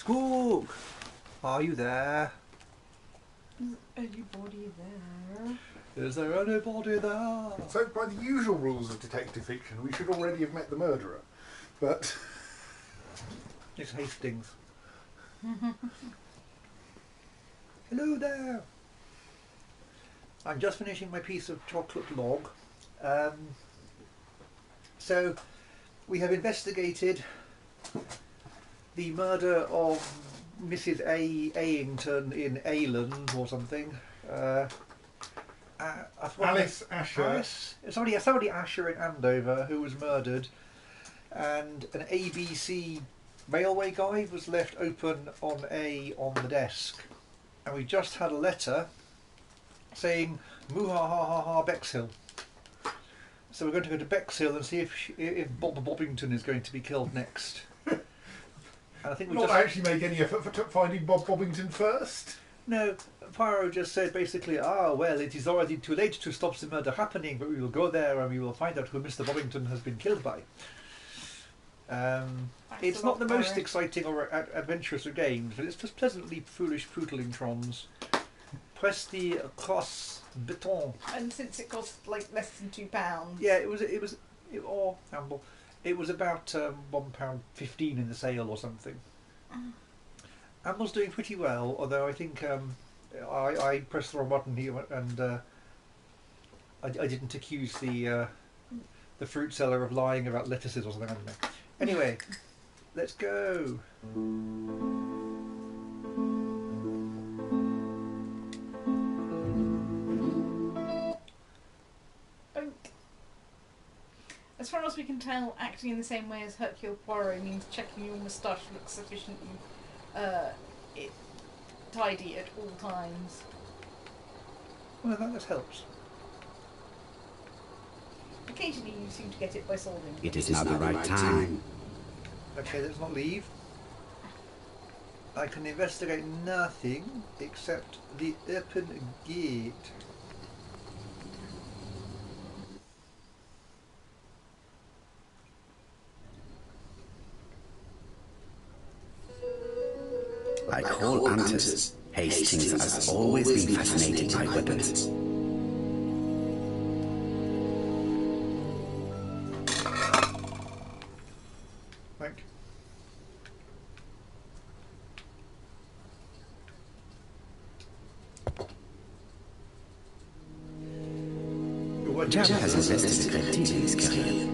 Sqook! Are you there? Is anybody there? Is there anybody there? So, by the usual rules of detective fiction, we should already have met the murderer. But... It's Hastings. Hello there! I'm just finishing my piece of chocolate log. So, we have investigated the murder of Mrs. Ayington in Ayland or something. Alice Asher. Somebody Asher in Andover who was murdered, and an ABC railway guide was left open on the desk, and we just had a letter saying "Moo ha ha ha ha Bexhill." So we're going to go to Bexhill and see if Bob Bobbington is going to be killed next. And I think we not actually make any effort for finding Bob Bobbington first. No, Poirot just said basically, well, it is already too late to stop the murder happening, but we will go there and we will find out who Mr. Bobbington has been killed by. It's not the most exciting or adventurous of games, but it's just pleasantly foolish pootlintrons. Press the cross button. And since it cost like less than £2. Yeah, it was Amble. It was about £1.15 in the sale or something. Amble's doing pretty well, although I think I pressed the wrong button here and I didn't accuse the fruit seller of lying about lettuces or something. I don't know. Anyway, let's go. As far as we can tell, acting in the same way as Hercule Poirot means checking your moustache looks sufficiently tidy at all times. Well, that just helps. Occasionally you seem to get it by solving. It is now the right time. Okay, let's not leave. I can investigate nothing except the open gate. Like all hunters, Hastings has always been fascinated by weapons. Right. Jack has invested a great deal in his career.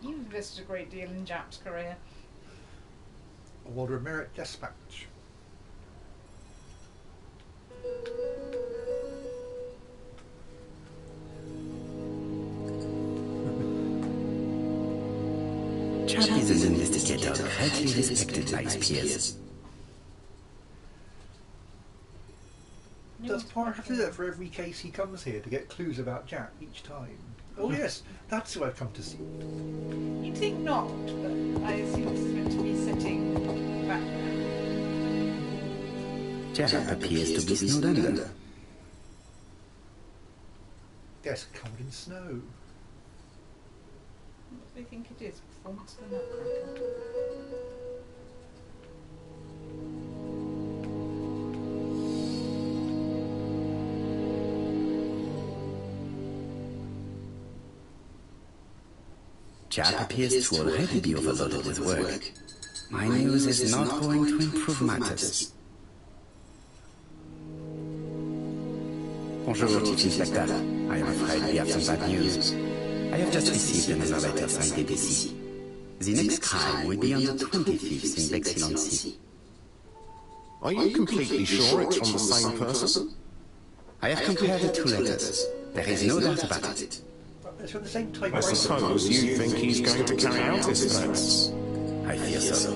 You've invested a great deal in Jap's career. Order of Merit Dispatch. Jack is an investigator highly respected by his peers. Does Poirot have to do that for every case he comes here to get clues about Jack each time? Oh yes, that's who I've come to see. You'd think not, but I assume this is meant to be sitting in the background. Jack appears to be snowed under. Yes, covered in snow. What do they think it is? Performance of the Nutcracker? Jack appears to already be overloaded with work. My news is not going to improve matters. Bonjour, Chief Inspector. I am afraid we have some bad news. I have just received another letter signed ABC. The next crime will be on the 25th in Bexhill-on-Sea. Are you completely sure it's from the same person? I have compared the two letters. There is no doubt about it. It's from the same type. I suppose you think he's going to carry out his threats. I fear so.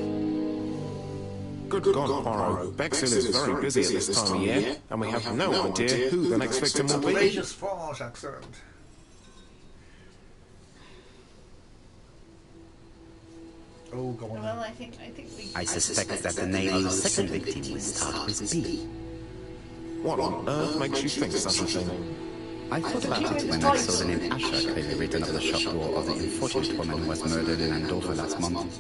Good God, Poirot. Bexhill is very busy at this time of year, and we have no idea who the next victim will be. Outrageous French accent. Oh, go on. Well, I think we... I suspect that the name of the second victim will start with B. What on earth makes you think such a thing? I thought about it when I saw the name Asher clearly written on the shop door of the unfortunate woman who was murdered in Andover last month.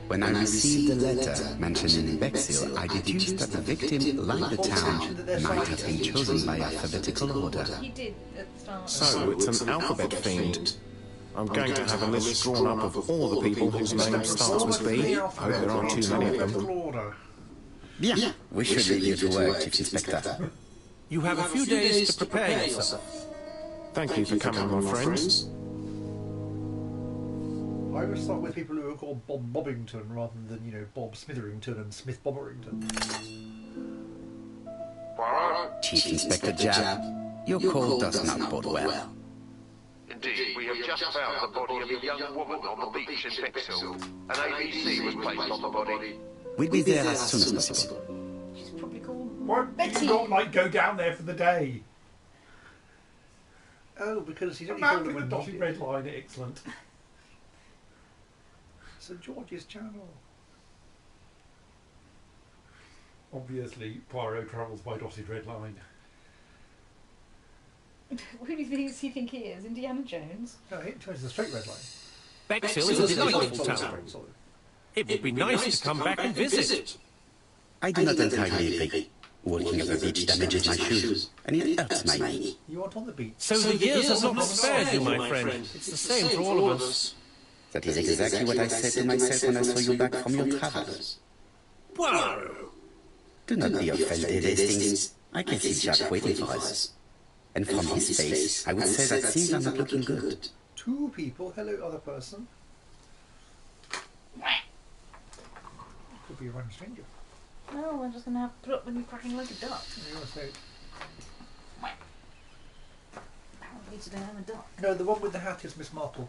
When I received the letter mentioning Bexhill, I deduced that the victim, like the town, might have been chosen by alphabetical order. He did at the start. So it's an alphabet fiend. I'm going to have a list drawn up of all the people whose name starts with B. I hope there aren't too many of them. Bien, we should leave you to work, Chief Inspector. You have a few days to prepare yourself. Thank you for coming, my friends. I would start with people who are called Bob Bobbington rather than, you know, Bob Smitherington and Smith Bobberington. Chief Inspector Jabb, your call does not bode well. Indeed, we have just found the body of a young woman on the beach in Bexhill. An ABC was placed on the body. We'll be there as soon as possible. She's probably called Why Betty. do you not, like, go down there for the day? Oh, because he's The only man called with him the a dotted red line, excellent. St George's Channel. Obviously, Poirot travels by dotted red line. Who do you think he is? Indiana Jones? No, he chose the straight red line. Bexhill is a delightful town. It would be nice to come back and visit. I do not entirely agree. Walking on the beach damages my shoes, and it hurts my knee. You aren't on the beach. So the years have not spared you, my friend. It's the same for all of us. That is exactly what I said to myself when I saw you back from your travels. Poirot! Do not be offended, Hastings. I can see Jack waiting for us. And from his face, I would say that things are not looking good. Two people. Hello, other person. Could be a random stranger. No, I'm just going to have to put up with you cracking like a duck. You want to say? Apparently today I'm a duck. No, the one with the hat is Miss Marple.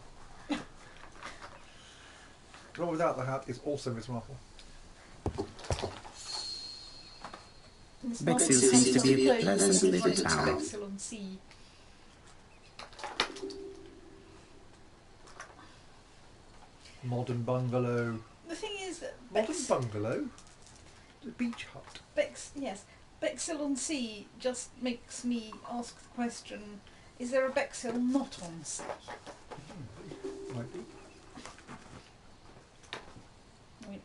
The one without the hat is also Miss Marple. Bexhill seems to be a pleasant little town. Bexhill on Sea. Modern bungalow. The thing is that Modern bungalow? The beach hut. Bexhill on Sea just makes me ask the question, is there a Bexhill not on sea? Might be. I mean,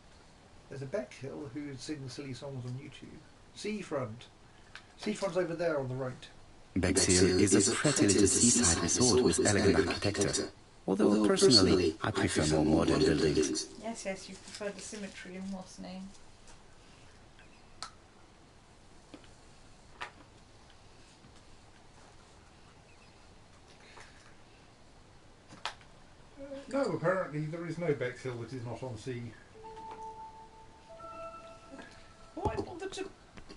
There's a Beckhill who sings silly songs on YouTube. Seafront. Seafront's over there on the right. Bexhill is a pretty little seaside resort with elegant architecture. Although personally, I prefer more modern buildings. yes, you prefer the symmetry in what's name. No, apparently there is no Bexhill that is not on sea. Why bother to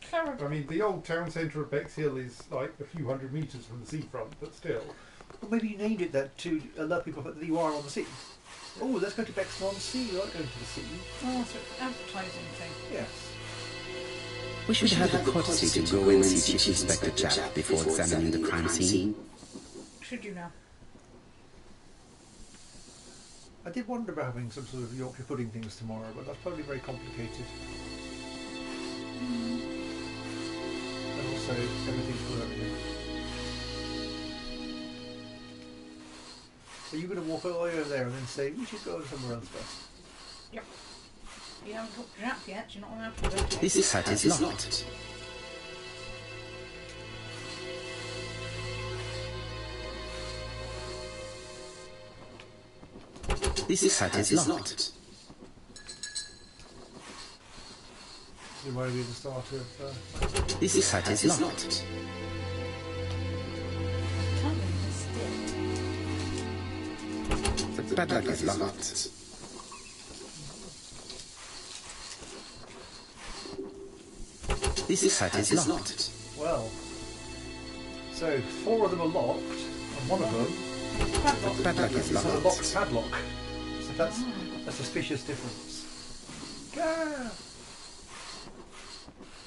clarify? I mean, the old town centre of Bexhill is like a few hundred metres from the seafront, but still. Well, maybe you named it that to alert people that you are on the sea. Oh, let's go to Bexhill on the sea. You like going to the sea? Oh, so advertising thing. Yes. We should have the courtesy to go and see Chief Inspector Jabb before examining the crime scene. Should you now? I did wonder about having some sort of Yorkshire pudding things tomorrow, but that's probably very complicated. And also, everything's working. So you're going to walk all the way over there and then say, we should go somewhere else first. Yep. You haven't talked to Jack yet, you're not allowed to go to. This hut is locked. This hut is locked. You want to be the start of... This hut is locked. Can't believe it's still. The padlock is locked. This hut is locked. Well, so 4 of them are locked, and one of them Padlock. The padlock is is a locked locked. padlock. So that's a suspicious difference. Claire!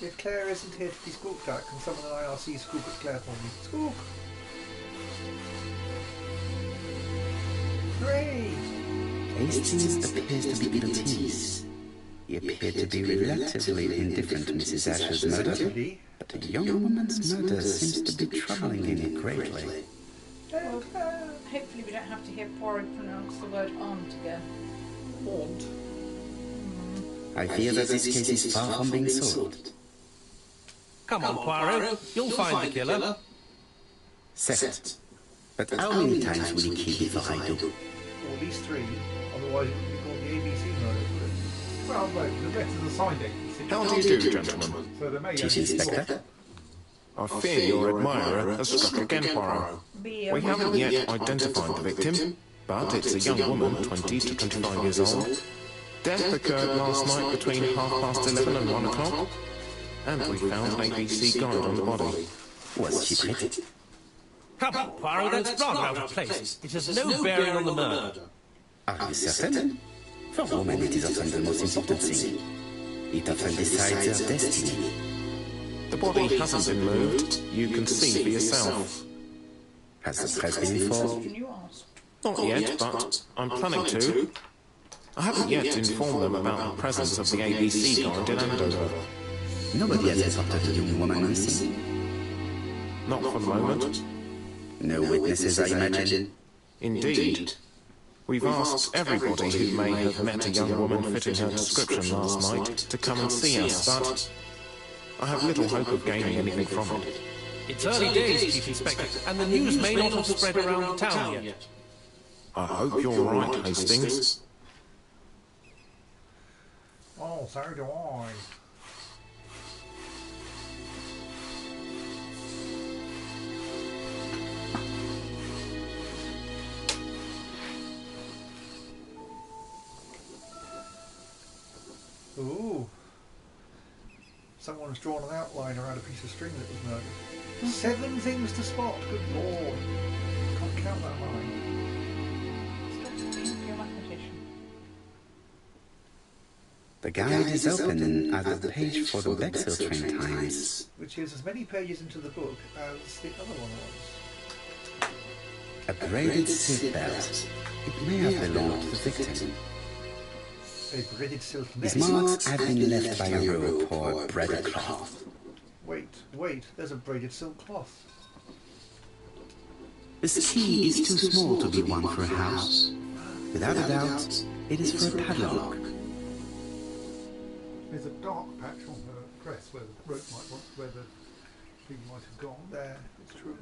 If Claire isn't here to be squooked at, can someone in IRC squook at Claire for me? Squook! Hooray! Hastings appears to be ill at ease. He appeared to be relatively indifferent to Mrs. Asher's murder, but the young woman's murder seems to be troubling him greatly. Well, hopefully we don't have to hear Poirot pronounce the word aunt again. Aunt? I fear that this case is far from being solved. Come on, Poirot. You'll find the killer. Set. But how many times will he kill before I do? Or at least 3, otherwise it would be called the ABC murder. Well, no, the letters are signed ABC. How do you do, gentlemen? So there may Chief only be Inspector? I fear your admirer has struck again, Poirot. We haven't yet identified the victim, but it's a young woman, 20 to 25 years old. Death occurred last night between 11:30 and 1 o'clock, and we found an ABC guide on the body. Was she pretty? Come on, Poirot, that's rather out of place. It has no bearing on the murder. Are you certain? For women it is often the most important thing. It often decides their destiny. The body hasn't been moved. You can see for yourself. Has the press been informed? Can you ask? Not yet, but I'm planning to. I haven't yet informed them about the presence of the ABC guide in Andover. Nobody has reported the young woman missing. Not for the moment. No witnesses, I imagine. Indeed. We've asked everybody who may have met a young woman fitting her description last night to come and see us, but I have little hope of gaining anything from it. It's early days, Chief Inspector, and the news may not have spread around the town yet. I hope you're right, Hastings. Oh, so do I. Ooh. Someone's drawn an outline around a piece of string that was murdered. 7 things to spot, good lord. Can't count that high. Stop being your mathematician. The guide is open at the page for the Bexhill train times. Which is as many pages into the book as the other one was. A braided silk belt. It may have belonged to the victim. A braided silk net. His marks have been left by a rope or braided cloth. Wait, there's a braided silk cloth. This key is too small to be one for a house. Without a doubt, it is for a padlock. There's a dark patch on her dress where the rope where the thing might have gone. There, it's true.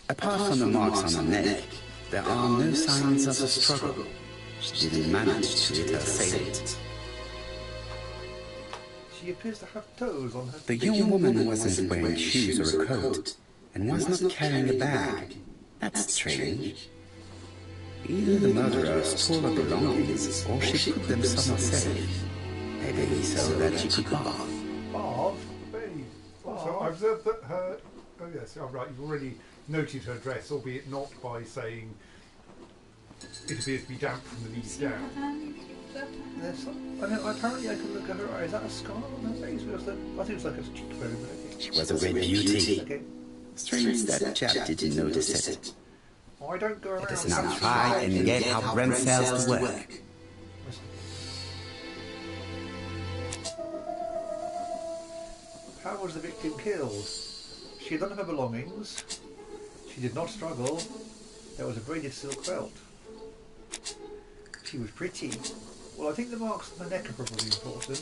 Apart from the marks on her neck, there are no signs of a struggle. She didn't manage to hit her assailant. She appears to have toes on her. The young woman wasn't wearing shoes or a coat, and was not carrying a bag. That's strange. Either the murderer stole her belongings, or she put them somewhere safe. Maybe so that she could bath. Bath? Also, I observed that her... Oh yes, oh, right, you've already noted her dress, albeit not by saying it appears to be damp from the knees down. There's some, apparently I can look at her eye. Is that a scar on her face? I think it's like a cheekbone. Okay. She was a great beauty. Okay. Strange that chap didn't notice it. I don't go around. Let us now try and get our brain cells to work. How was the victim killed? She had none of her belongings. She did not struggle. There was a braided silk belt. She was pretty. Well, I think the marks on the neck are probably important,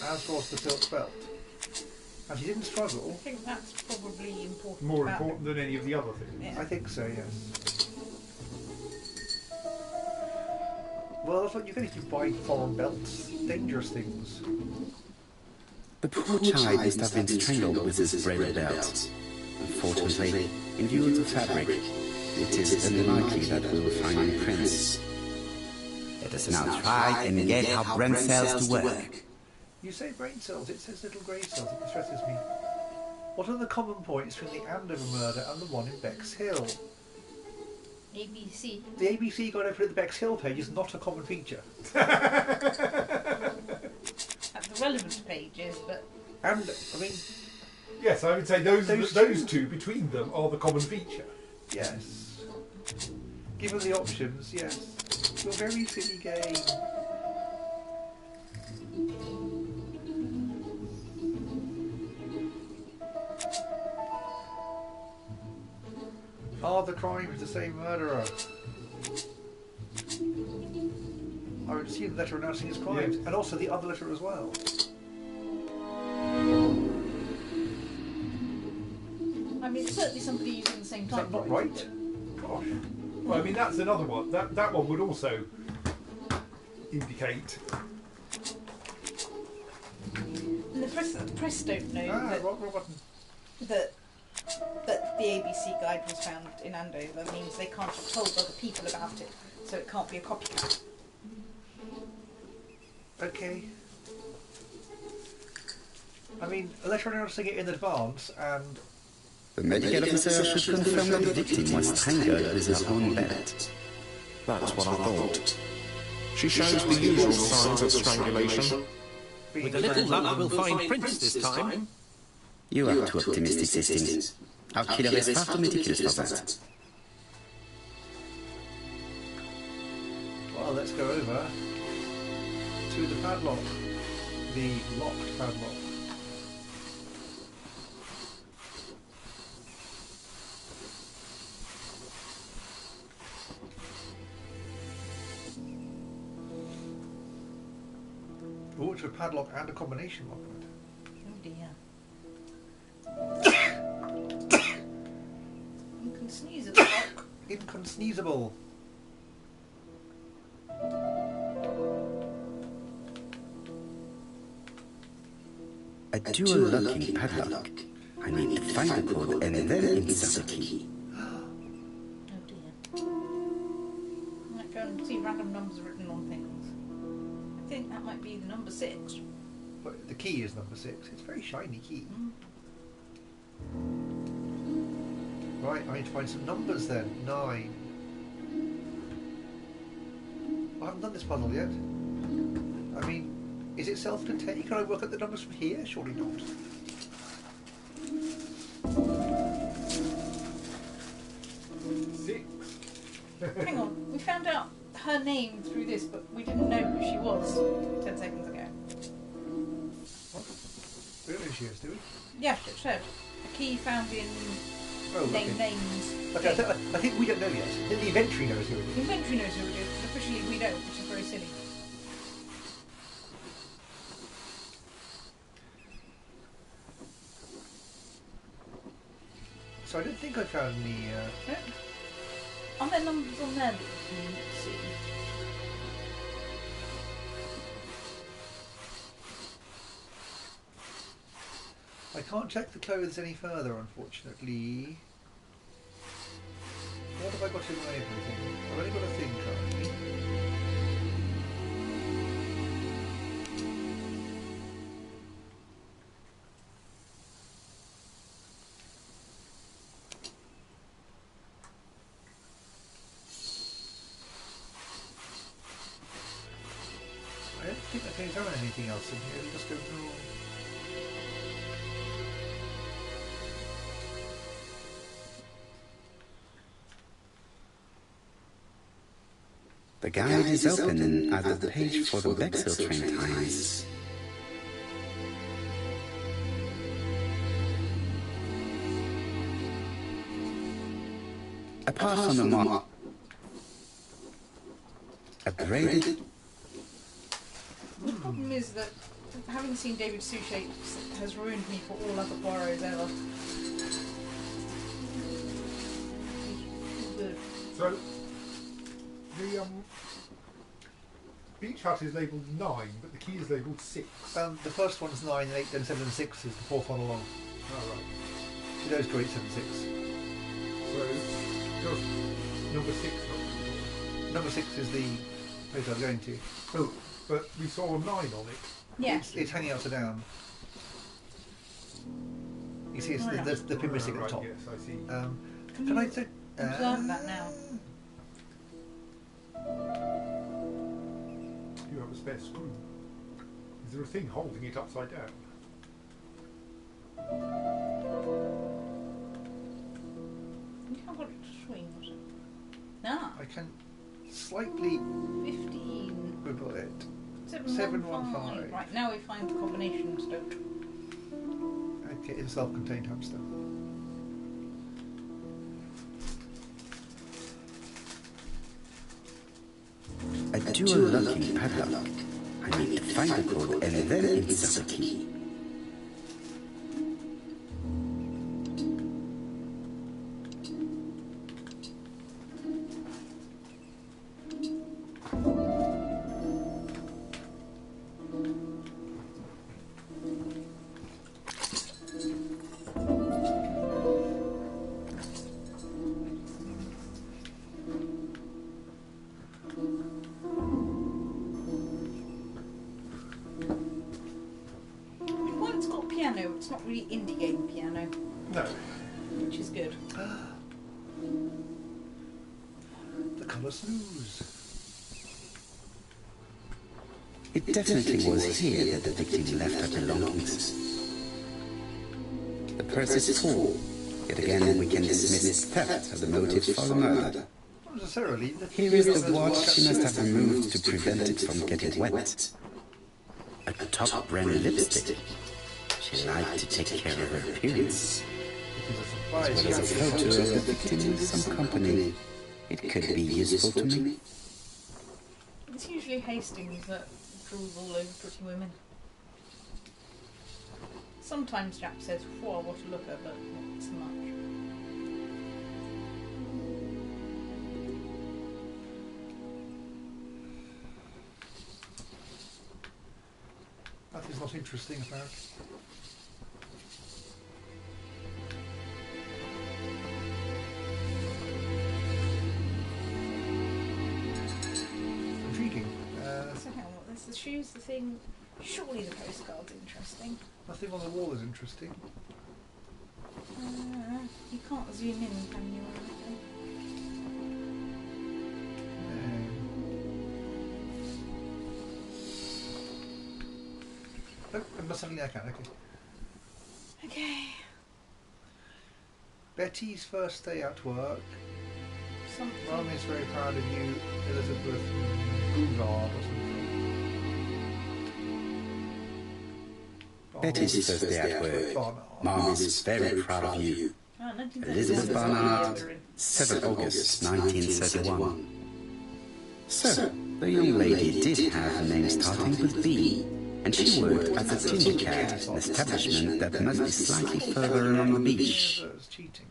as was the silk belt. And she didn't struggle. I think that's probably important. More important than any of the other things. Yeah. I think so, yes. Well, that's what you get if you buy foreign belts. Dangerous things. The poor child must have been strangled with his braided belt. Unfortunately, in view of the fabric, it is unlikely that we will find any prints. Let us now try and get our brain cells to work. You say brain cells, it says little grey cells, it distresses me. What are the common points between the Andover murder and the one in Bexhill? ABC. The ABC got over at the Bexhill page is not a common feature. At the relevant pages, but... And, I mean... Yes, I would say those Those two between them are the common feature. Yes. Given the options, yes. It's a very silly game. crimes, the same murderer. I would see the letter announcing his crimes, and also the other letter as well. I mean, it's certainly somebody using the same Is that not right? Gosh. Well, I mean, that's another one. That one would also indicate. And the press don't know that the ABC guide was found in Andover means they can't have told other people about it, so it can't be a copycat. Okay. I mean, a letter announcing it in advance, and The medical officer should confirm that the victim was strangled with his own belt. That's what I thought. She shows the usual signs of strangulation. With a little luck, we'll find prints this time. You are too optimistic, Hastings. Our killer is far too meticulous for that. well, let's go over to the padlock, the locked padlock. Oh, it's a padlock and a combination lock. Oh dear. You can sneeze at the lock. Inconsneezable. A dual locking padlock. I need to find the code and then insert the key. Oh dear. I might go and see random numbers written on things. I think that might be the number 6. But the key is number 6. It's a very shiny key. Right, I need to find some numbers then. 9. I haven't done this puzzle yet. I mean, is it self-contained? Can I work out the numbers from here? Surely not. Hang on, we found out her name through this, but we didn't know who she was 10 seconds ago. What? We don't know who she is, do we? Yeah, it said. A key found in names. Okay, I think we don't know yet. The inventory knows who it is. The inventory knows who it is, but officially we don't, which is very silly. So I don't think I found the... Are there numbers on there that you can see? I can't check the clothes any further, unfortunately. What have I got in my everything? I've only got a thing currently. I don't think I can examine anything else in here. Let's go through. The guide is open at the page for the Bexhill train times. Apart from the mark, upgraded. The problem is that having seen David Suchet has ruined me for all other Poirots ever. So, the beach hut is labelled 9, but the key is labelled 6. The first one's 9, and 8, then 7 and 6 is the fourth one along. Oh, right. She goes to 8, 7, 6. So, just number 6. Number 6 is the place I was going to. Oh, but we saw a 9 on it. Yeah. It's hanging upside down. You see, it's the pin missing at the top. Yes, I see. Can I say... observe that now? You have a spare screw. Is there a thing holding it upside down? You can't got it to swing, was it? No. I can slightly 15. wiggle it. 715. Right, now we find the combination stone. Okay, it's a self-contained hamster. A dual-locking padlock. I need to find the code and then insert the key. It's not really indie game piano. No. Which is good. The colour snooze. It definitely was here that the victim left her belongings. The purse is full. Yet again, we can dismiss theft as the motive for the murder. Not necessarily. Here is the watch she must have removed to prevent it from getting wet. A top-brand lipstick. She liked to take care of her appearance. As well as a photo of the victim with some company. It could be useful to me. It's usually Hastings that draws all over pretty women. Sometimes Jack says, "Whoa, what a looker," but not so much. That is not interesting, apparently. Intriguing. So hang on, there's the shoes, the thing. Surely the postcard's interesting. Nothing on the wall is interesting. You can't zoom in, can you? No, suddenly I can, okay. Okay. Betty's first day at work. Something. Mum is very proud of you, Elizabeth Bouvard or something. Betty's first day at work. Mom is very proud of you. Elizabeth Barnard, 7 August 1931. So, the young lady did have a name starting with B, and she worked as a ginger cat, an establishment that must be slightly further along the beach. Cheating.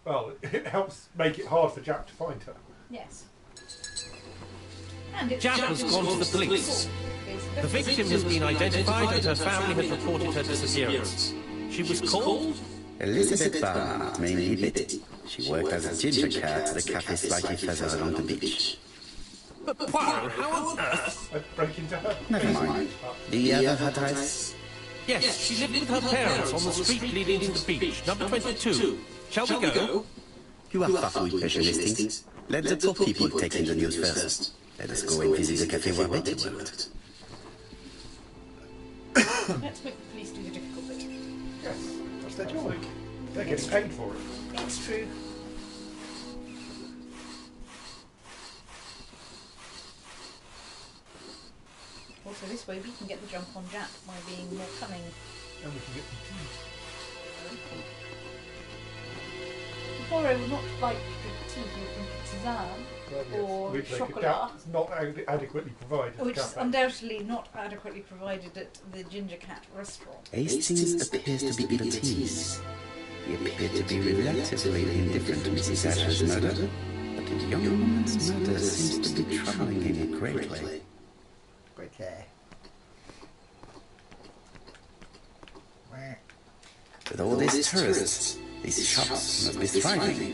Well, it helps make it hard for Jack to find her. Yes. And Jack has gone to the police. The victim has been identified and her family has reported her disappearance. She was called Elizabeth Barnard, mainly Betty. She worked as a ginger cat at a cafe slightly further along the beach. But Poirot, how on earth? I'd break into her. Never mind. The other address? Yes, she lived with her parents on the street leading to the beach, number 22. Shall we go? You are far with special listings. Let the poor people take in the news first. Let us go and visit the cafe where Betty worked. let's make the police do the difficult bit. Yes, that's their job. They're getting paid for it. It's true. Also, this way we can get the jump on Jack by being more cunning. And we can get the Poirot would not like tea with tisane or chocolat. It's not adequately provided. Which is undoubtedly not adequately provided at the Ginger Cat restaurant. Hastings appears to be ill at ease. He appeared to be relatively indifferent to Mrs. Asher's murder, but the young woman's murder seems to be troubling him greatly. With all these tourists, these shops must be thriving.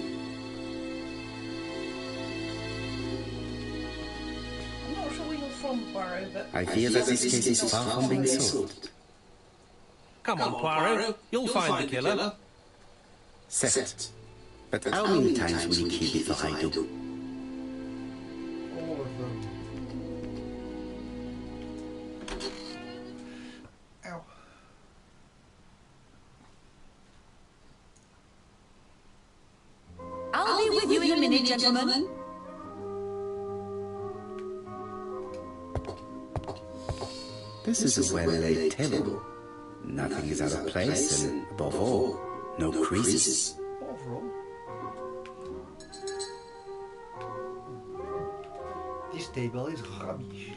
I'm not sure where you're from, Poirot, but I fear that this case is far from being solved. Come on, Poirot. You'll find the killer. Set. But how many times will he kill before I do? All of them. Ow. I'll be with you in a minute, gentlemen. This is a well-laid table. Nothing is out of place, and above all, no creases. Overall. The This table is rubbish.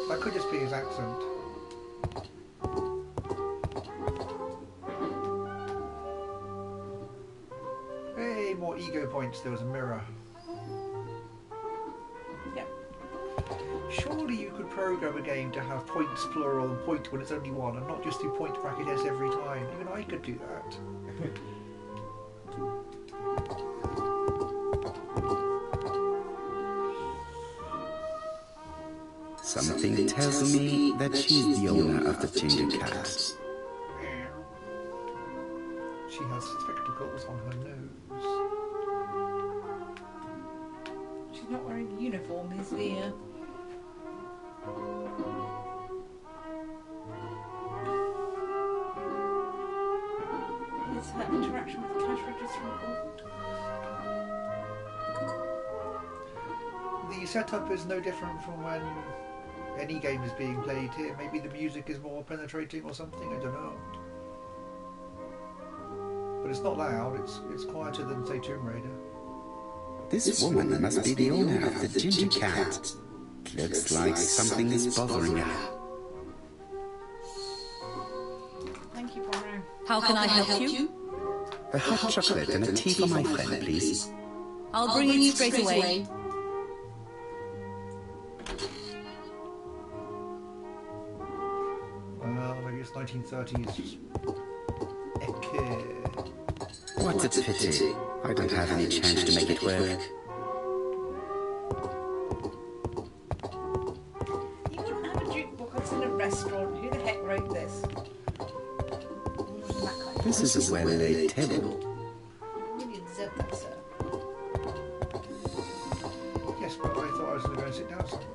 That could just be his accent. Hey, more ego points. There was a mirror. Yep. Surely you could program a game to have points plural and point when it's only one, and not just do point bracket S every time. Even I could do that. Something tells me that she's the owner of the ginger cat. She has spectacles on her nose. She's not wearing a uniform, is the... Is her interaction with the cash register important? The setup is no different from when any game is being played here. Maybe the music is more penetrating or something, I don't know. But it's not loud, it's quieter than, say, Tomb Raider. This woman must be the owner of the ginger cat. It looks like something is bothering her. Thank you, Poirot. How can I help you? A hot chocolate and a tea for my friend, please. I'll bring it straight away. Well, maybe it's 1930s. Okay. What a pity. I don't have any change to make it work. You wouldn't have a jukebox in a restaurant. Who the heck wrote this? This is a well-laid table. You really deserve that, sir. Yes, but I thought I was going to go and sit down somewhere.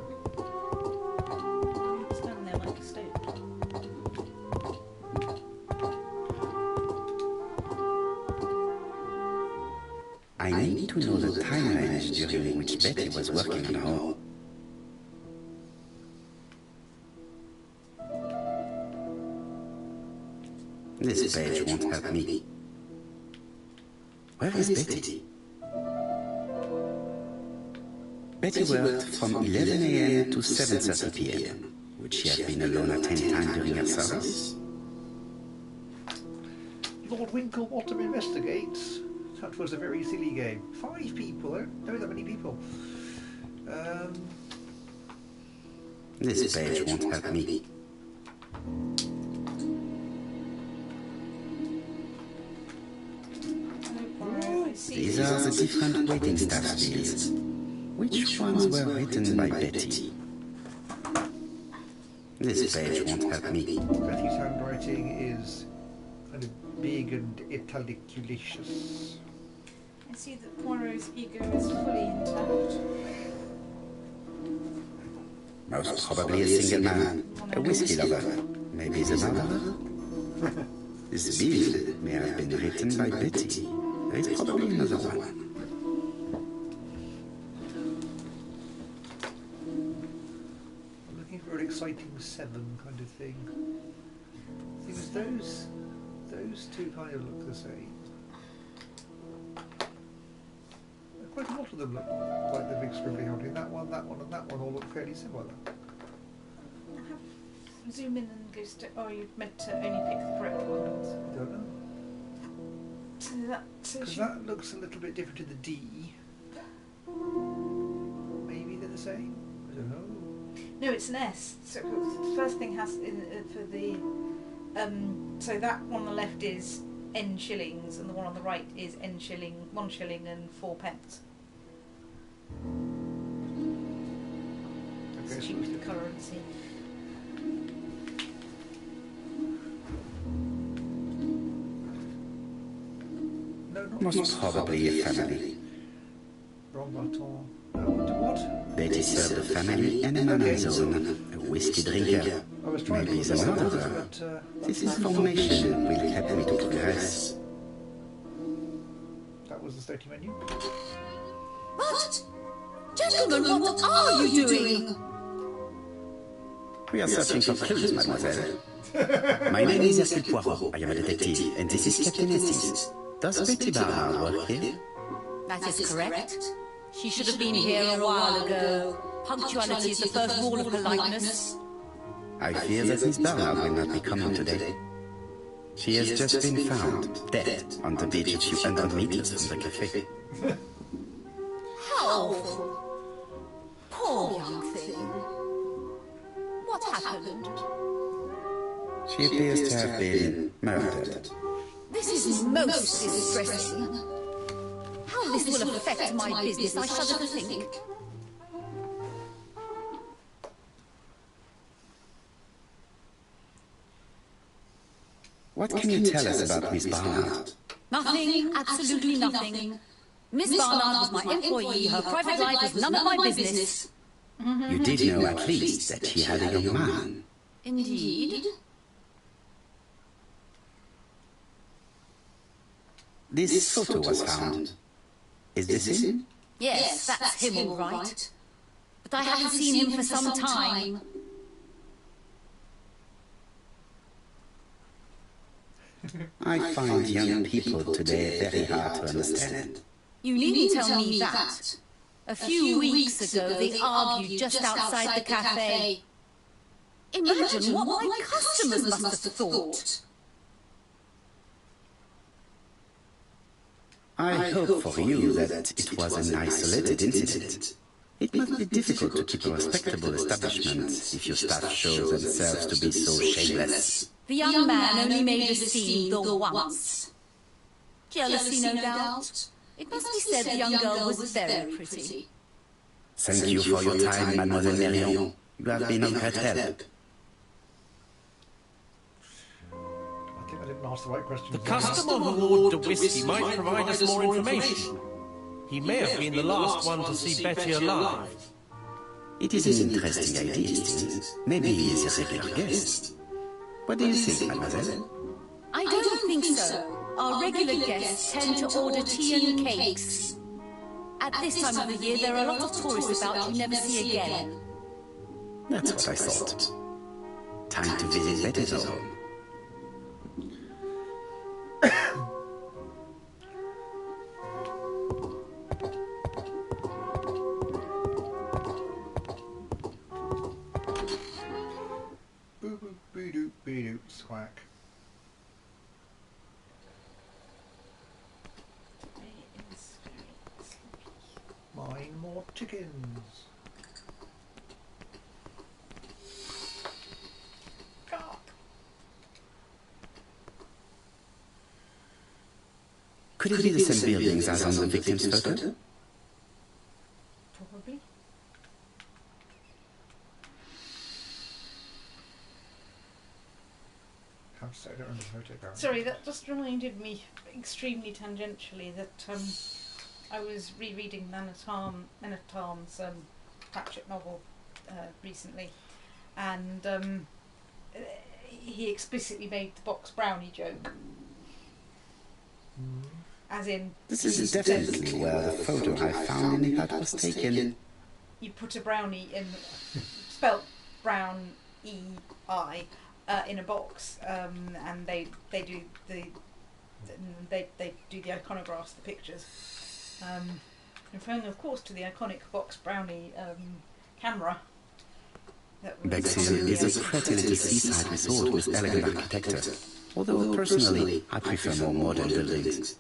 Stand there like a stone. I need to know the time range during which Betty was working on her home. This page won't help me. Where is Betty? Betty worked from 11 a.m. to 7:30 p.m. Would she have been alone at any time during her service? Lord Winklebottom investigates. That was a very silly game. 5 people, I don't know that many people. This page won't help me. These are the different waiting staff fields. Which ones were written by Betty? This page won't help me. Betty's handwriting is kind of big and italiculicious. I see that Poirot's ego is fully intact. Most probably a single man, a whiskey lover, maybe the murderer. This bill may have been written by Betty. There is probably another one. I'm looking for an exciting 7 kind of thing. Things those two kind of look the same. Quite a lot of them look like the big scribbly handwriting. That one, and that one all look fairly similar. Zoom in and go oh, you meant to only pick the correct ones. I don't know. Because that looks a little bit different to the D. Maybe they're the same? I don't know. No, it's an S. So the first thing has for the so that one on the left is N shillings and the one on the right is N shilling, 1 shilling and 4 pence. Okay, It's cheap currency. No, not Most probably a family. Wrong button. What? Betty served a family and a man of his own, a whiskey drinker. I was trying Maybe to the look at murderer. that, but This information will help me to progress. that was the starting menu. What? Gentlemen, what are you doing? We are searching for clues, mademoiselle. My name is Hercule Poirot. I am a detective, and this is Captain Estes. Does Betty Barnard work here? That is correct. She should have been here a while ago. Punctuality is the first rule of politeness. I fear that Miss Barnard will not be coming today. She has just been found, dead, on the beach a few hundred meters from the cafe. How awful. Poor young thing. What happened? She appears to have been murdered. This is most distressing. How this will affect my business, I shudder to think. What can you tell us about Miss Barnard? Nothing, absolutely nothing. Miss Barnard was my employee, her private life was none of my business. You did know at least that she had a young man. Indeed. This photo was found. Is this him? Yes, that's him all right. But I haven't seen him for some time. I find young people today very hard to understand. You needn't tell me that. A few weeks ago, they argued just outside the cafe. Imagine what my customers must have thought. I hope for you that it was an isolated incident. It must be difficult to keep a respectable establishment if your staff show themselves to be so shameless. The young man only made a scene the once. Jealousy, no doubt. It must be said the young girl was very pretty. Thank you for your time, Mademoiselle Marion. You have been of great help. I think I didn't ask the right question. The customer who ordered the whiskey might provide us more information. He may have been the last one to see Betty alive. It is an interesting idea, Stevens. Maybe he is a regular guest. What do you think, mademoiselle? I don't think so. Our regular guests tend to order tea and cakes. At this time of the year, there are a lot of tourists about you never see again. That's what I thought. Time to visit Betty's home. Boo-doop, squack. Mine more chickens. Could it be the same buildings as on the victim's photo? Probably. I don't remember the photo. Sorry, that just reminded me extremely tangentially that I was rereading Nana Tarm's Pratchett novel recently, and he explicitly made the box brownie joke. As in, this is definitely where the photo I found in the hut was taken. You put a brownie in, spelt brown E-I, in a box, and they do the iconographs, the pictures, referring of course to the iconic box brownie camera. Bexhill is a pretty little seaside resort with elegant architecture, although personally I prefer more modern buildings.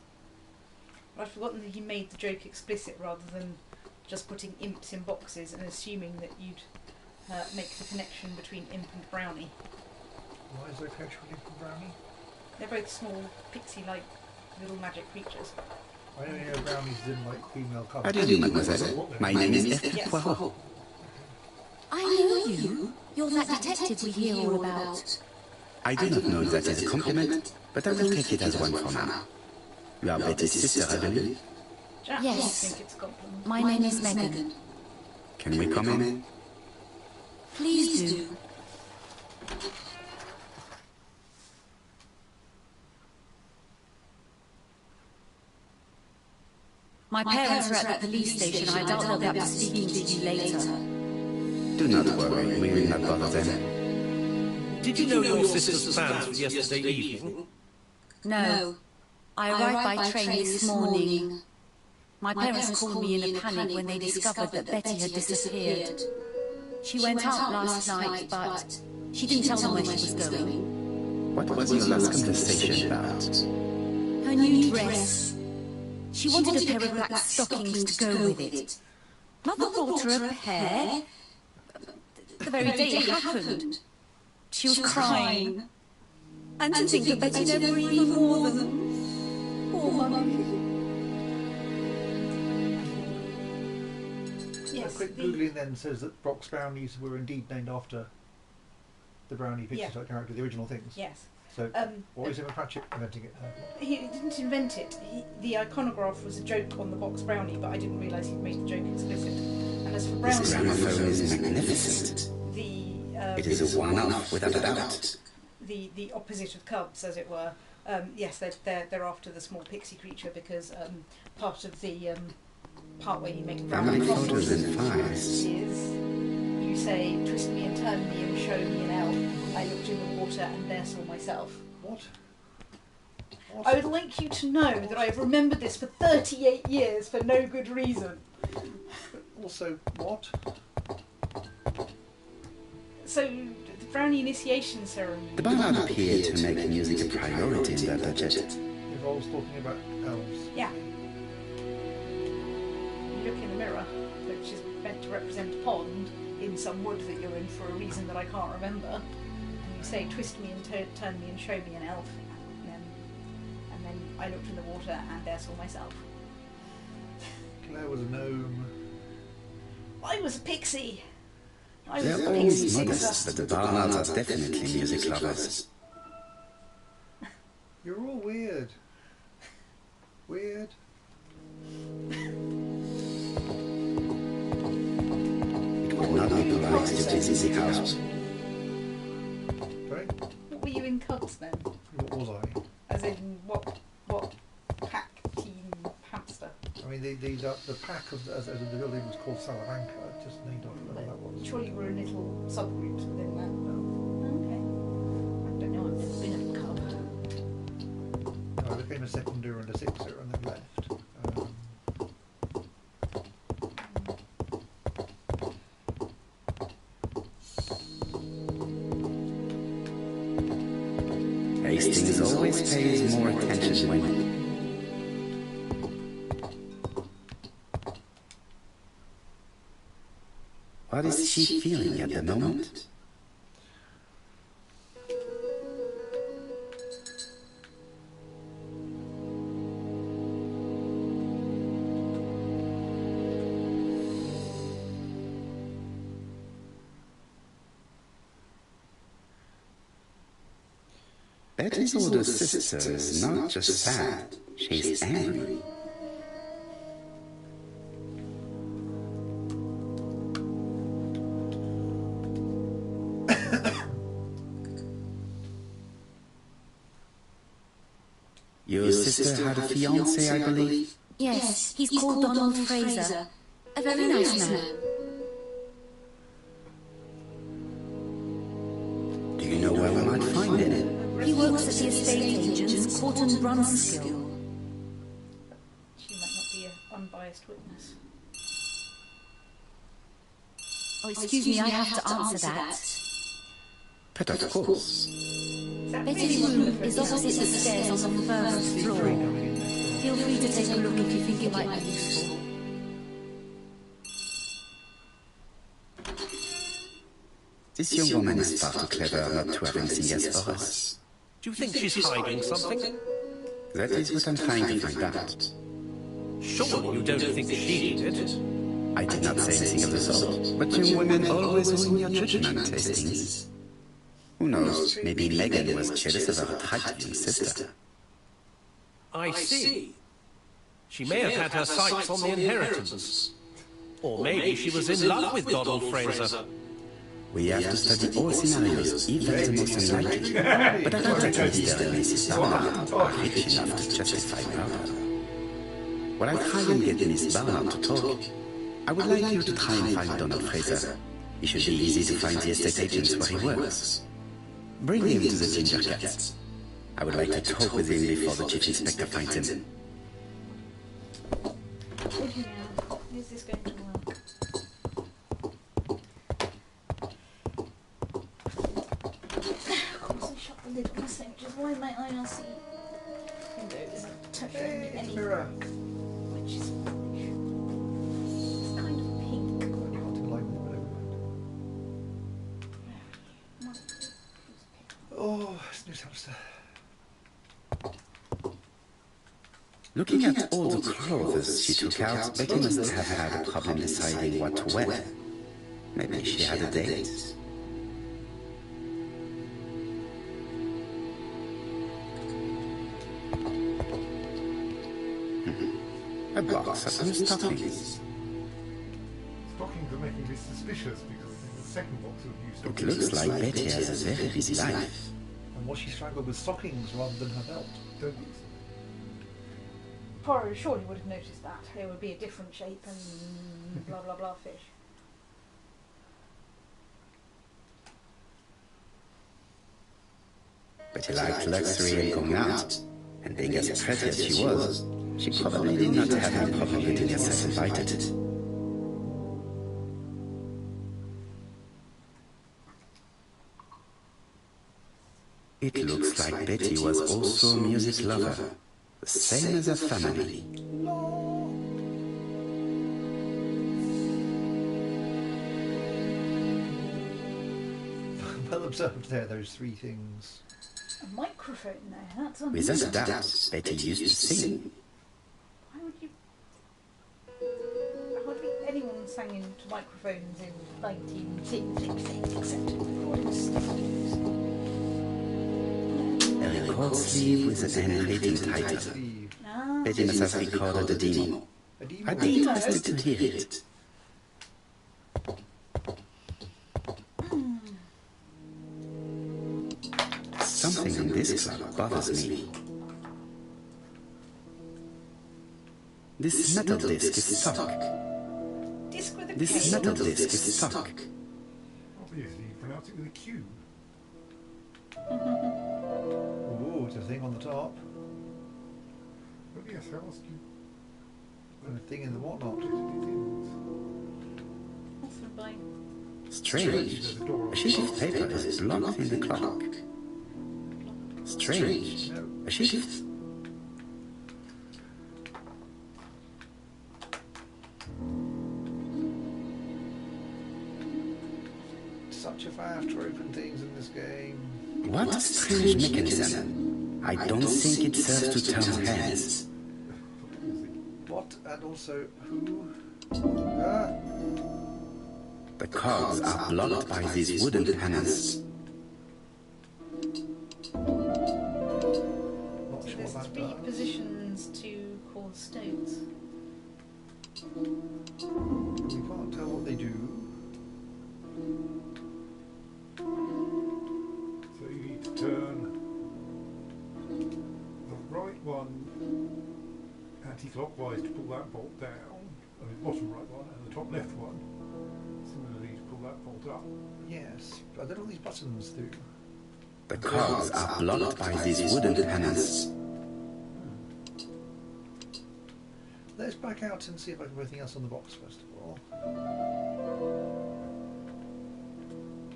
I'd forgotten that he made the joke explicit rather than just putting imps in boxes and assuming that you'd make the connection between imp and brownie. Why is there a connection between imp and brownie? They're both small, pixie-like little magic creatures. I only know brownies didn't like female colours. How do you do, mademoiselle? My name is Hercule Poirot. I know you. You're that detective we hear all about. I do not know if that is a compliment, but I will take it as one for now. You are Betty's sister, I believe? Jack, Yes. I think it's a compliment. My name is Megan. Can we come in? Please do. My parents are at the police station. I doubt they'll be up to speaking to you later. Do not worry, we will not bother them. Did you know your sister's plans for yesterday evening? No. I arrived by train this morning. My parents called me in a panic when they discovered that Betty had disappeared. She went out last night, but she didn't tell them where she was going. What was your last conversation about? Her new dress. She wanted a pair of black stockings to go with it. Mother bought her a pair. The very day it happened. She was crying. And to think that Betty never even wore them. Poor Mummy. A quick googling then says that Brock's brownies were indeed named after the brownie picture type character, the original things. Yes. So, or is Emma Pratchett inventing it? He didn't invent it. The iconograph was a joke on the box brownie, but I didn't realise he'd made the joke explicit. And as for brownies, this gramophone is magnificent. It is a one-off, without a doubt. The opposite of cubs, as it were. Yes, they're after the small pixie creature because part of the part where you make a family photos and files is you say, twist me and turn me and show me an elf. I looked in the water and there saw myself. What? I would like you to know that I have remembered this for 38 years for no good reason. But also, what? So, the brownie initiation ceremony... The ballad appeared to make music a priority in their budget. Involves talking about elves. Yeah. You look in a mirror, which is meant to represent a pond, in some wood that you're in for a reason that I can't remember, and you say, twist me and turn me and show me an elf, and then I looked in the water and there saw myself. Claire was a gnome. I was a pixie! I was They're a pixie always modest, sixer. but the Barnards are definitely music lovers. You're all weird. Weird. It would not be polite to visit the house. Sorry? What were you in Cubs then? What was I? As in, what pack, team, hamster? I mean, the pack of the building was called Salamanca, just named after whatever that was. Surely you were in little subgroups within that. No. Okay. I don't know, I've never been a cub. I became a seconder and a sixer and then left. Hastings always pays more attention to women. What is she feeling at the moment? Betty's older sister is not just sad, she's angry. Your sister had a fiancé, I believe? Yes, he's called Donald Fraser. A very nice man. Do you know where we might find him? He works at the estate agent's Court and Brunskill. She might not be an unbiased witness. Oh, excuse me, I have to answer that. But of course. Betty's room is opposite the stairs on the first floor. Feel free to take a look if you think it might be useful. This young woman is far too clever not to have anything else for us. Do you think she's hiding something? That is what I'm trying to find out. Surely you don't think she did it? I did not say anything of the sort, but young women always ruin your judgment, Hastings. Who knows, maybe Megan was jealous of her tight young sister. I see. She may have had her sights on the inheritance. Or maybe she was in love with Donald Fraser. We have to study all scenarios, even the most unlikely. But I don't think Mr. and Mrs. Barnard are rich enough to justify murder. While I try and get Miss Barnard to talk, I would like you to try and find Donald Fraser. It should be easy to find the estate agents where he works. Bring him to the Ginger Cat. I would like to talk with him before the Chief Inspector finds him. Is this going to work? Of course I shut the lid on the sink, which is why my IRC window isn't touching any. Mirror. Which is it's kind of pink. Oh, snooze hamster. Looking at all the clothes she took out, Betty must have had a problem deciding what to wear. Maybe she had a date. A box of new stockings. Stockings are making me suspicious because in the second box of new It stockings... looks like Betty has a very busy life. And was she strangled with stockings rather than her belt? Don't you? Poirot surely would have noticed that. There would be a different shape and blah blah blah fish. Betty liked luxury and going out, and being as pretty as she was, she probably did not have any problem getting herself invited. It looks like Betty was also a music lover, the same as her family. Well observed there, those three things. A microphone there, that's unusual. Without doubt, Betty used to sing. Why would you... Hardly anyone sang into microphones in 1960 except recording studios. A record sleeve with an handwritten title. Ah. Betty must have recorded a demo. I'd be interested to hear it. Something in this club bothers me. This metal disc is stuck. Disc with a This K. metal disc is stuck. Obviously, you pronounce it with a Q. Ooh, it's a thing on the top. But yes, how else do you... And a thing in the whatnot. Often by... Strange. A sheet of paper is blocked in the clock. Strange. A sheet of... Such a faff to open things in this game. What a strange mechanism. I don't think it serves to turn hands. What? And also, who? Ah! The cogs are blocked by these wooden panels. Not So sure there's what that three does. positions to call stones. We can't tell what they do. So you need to turn the right one anti-clockwise to pull that bolt down, I mean bottom right one, and the top left one similarly to pull that bolt up. Yes, but I don't know what these buttons do. The cogs are blocked by these wooden panels. Let's back out and see if I can put anything else on the box first of all.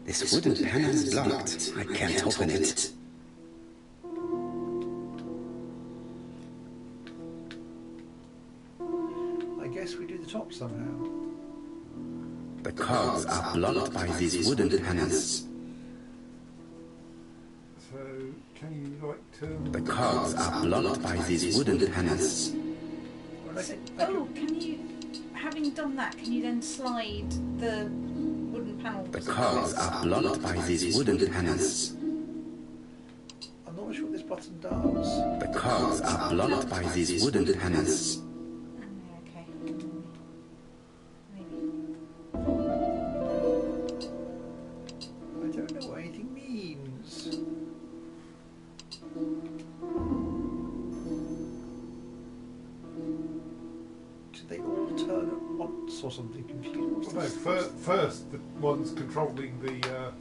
This wooden panel is blocked. I can't open it. I guess we do the top somehow. The cogs are blocked by these wooden panels. So can you like turn The cogs are blocked by these wooden panels. So, oh, can you, having done that, can you then slide the wooden panel? The cogs are blocked by these wooden panels. I'm not sure what this button does. The cogs are blocked by these wooden panels. Okay. Maybe. I don't know what anything means. something confused. Well, no, first the one's controlling the.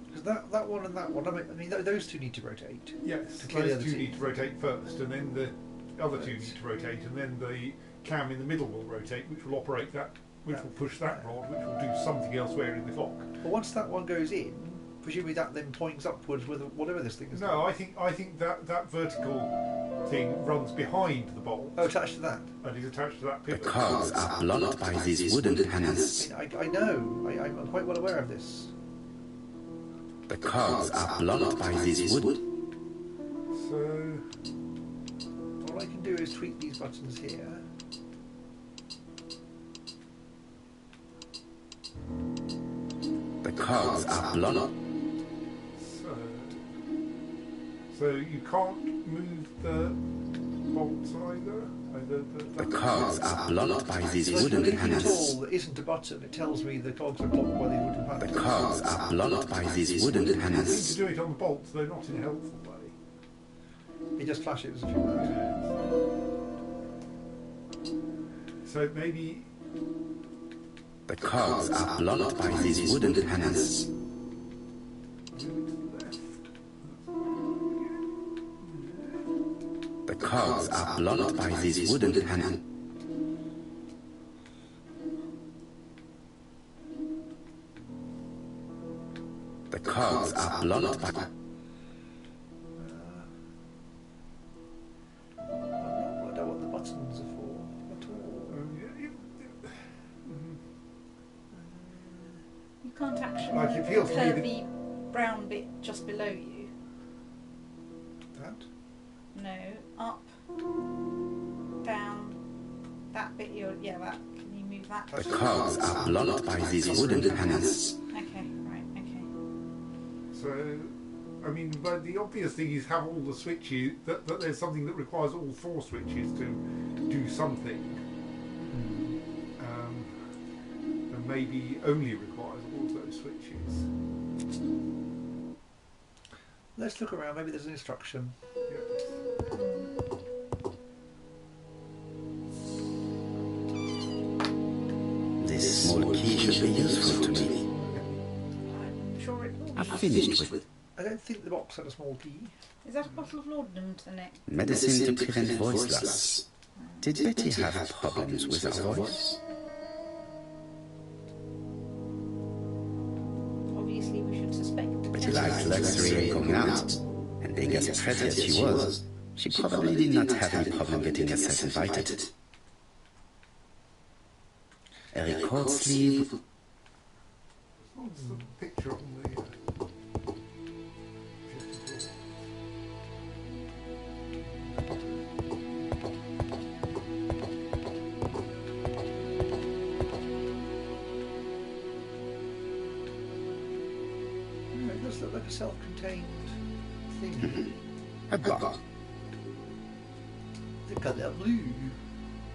Because that one and that one. I mean, those two need to rotate. Yes, to clear those two need to rotate first, and then the other two need to rotate, and then the cam in the middle will rotate, which will operate that, which will push that rod, which will do something elsewhere in the clock. But once that one goes in, presumably that then points upwards with whatever this thing is. No, I think that vertical thing runs behind the bolt. Oh, attached to that. And is attached to that pivot. The cogs are blocked by these wooden panels. I know. I'm quite well aware of this. The cogs are blocked by these wood. So all I can do is tweak these buttons here. The cogs are blocked. So you can't move the bolts either. The cogs are blocked by these wooden Anything panels. at all that isn't a button, it tells me the cogs are blocked by these wooden panels. The cogs are blocked by these wooden You need panels. to do it on the bolts, though not in a helpful way. It just flashes if you want. So maybe The cogs are blocked by these wooden panels. The cogs are blocked by these wooden panels. The cogs are blocked by... I've not worked out what the buttons are for at all. You can't actually Like, it move feels the to me that- curvy brown bit just below you. That? No, up, down, that bit. That. Can you move that? The cogs are blocked by these wooden panels. Okay, right, okay. so. I mean, but the obvious thing is have all the switches. That there's something that requires all four switches to do something, and maybe only requires all of those switches. Let's look around. Maybe there's an instruction. Yes. This small key should be useful to me. I'm sure it will. I've finished with I don't think the box had a small key. Is that a bottle of laudanum to the neck? medicine to prevent voice loss. Did Betty have problems with her voice? Obviously, we should suspect. Betty liked luxury and going out, and being as pretty as she was, she probably did not have any problem getting herself invited. A record sleeve. What's the picture on the? It does look like a self-contained thing. A box. The colour blue.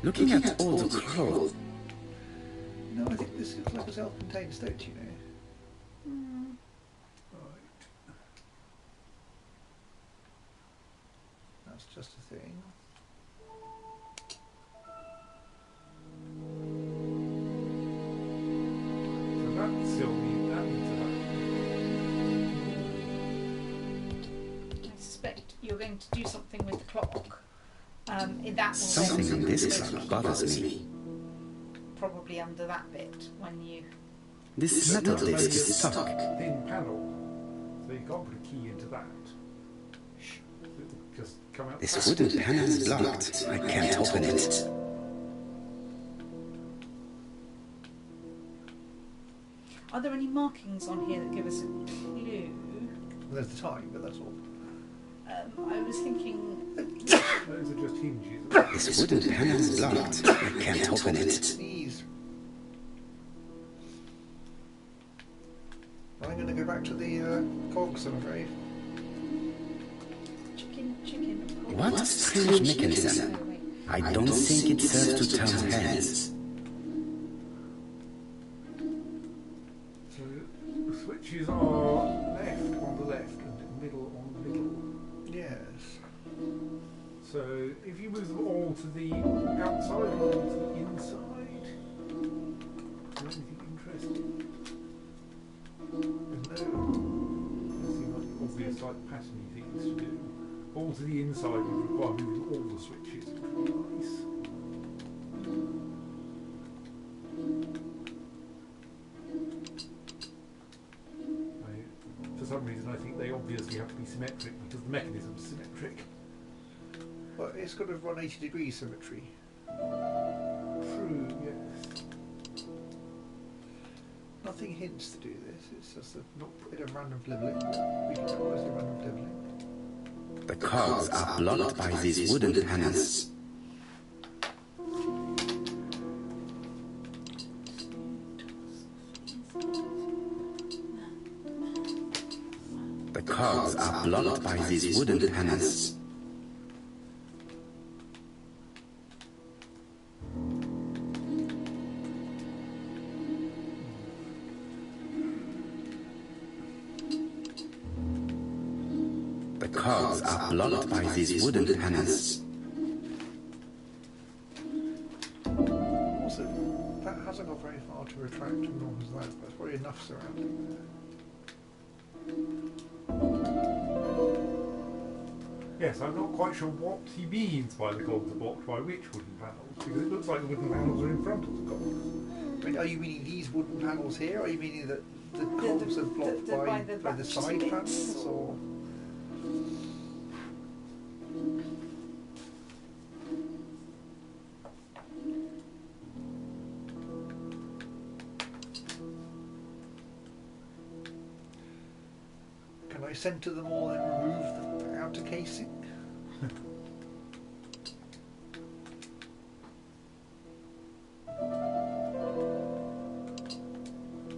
Looking at all the clothes, No, I think this looks like a self-contained state, you know. Right. That's just a thing. So that still needs I suspect you're going to do something with the clock. That will something in this clock bothers me. probably under that bit when you. This metal disc is stuck. thin panel, so you can't put a key into that. It'll just come out. This wooden panel is blocked. I can't open it. Are there any markings on here that give us a clue? There's the time, but that's all. I was thinking. Those are just hinges. This wooden panel is blocked. I can't open it. Sneeze. I'm going to go back to the cogs, I'm afraid. Chicken. What strange mechanism? Oh, wait. I don't think it serves to turn hands. So the switches are left on the left and middle on the middle. Yes. So if you move them all to the outside or to the inside, like patterny things to do. All to the inside would require moving all the switches, which would be nice. For some reason I think they obviously have to be symmetric because the mechanism's symmetric. But it's got to run 80 degree symmetry. True, yes. Nothing hints to do this, it's just not put a random blibbling. We can cause a random blibbling. The cogs are blocked by these wooden panels. The cogs are blocked by these wooden panels. The cogs are blocked by these wooden panels. Also, that hasn't got very far to retract, nor has that, but probably enough surrounding there. Yes, I'm not quite sure what he means by the cogs are blocked by which wooden panels, because it looks like the wooden panels are in front of the cogs. I mean, are you meaning these wooden panels here, or are you meaning that the cogs are blocked by the side panels, or...? Can I centre them all and remove the outer casing?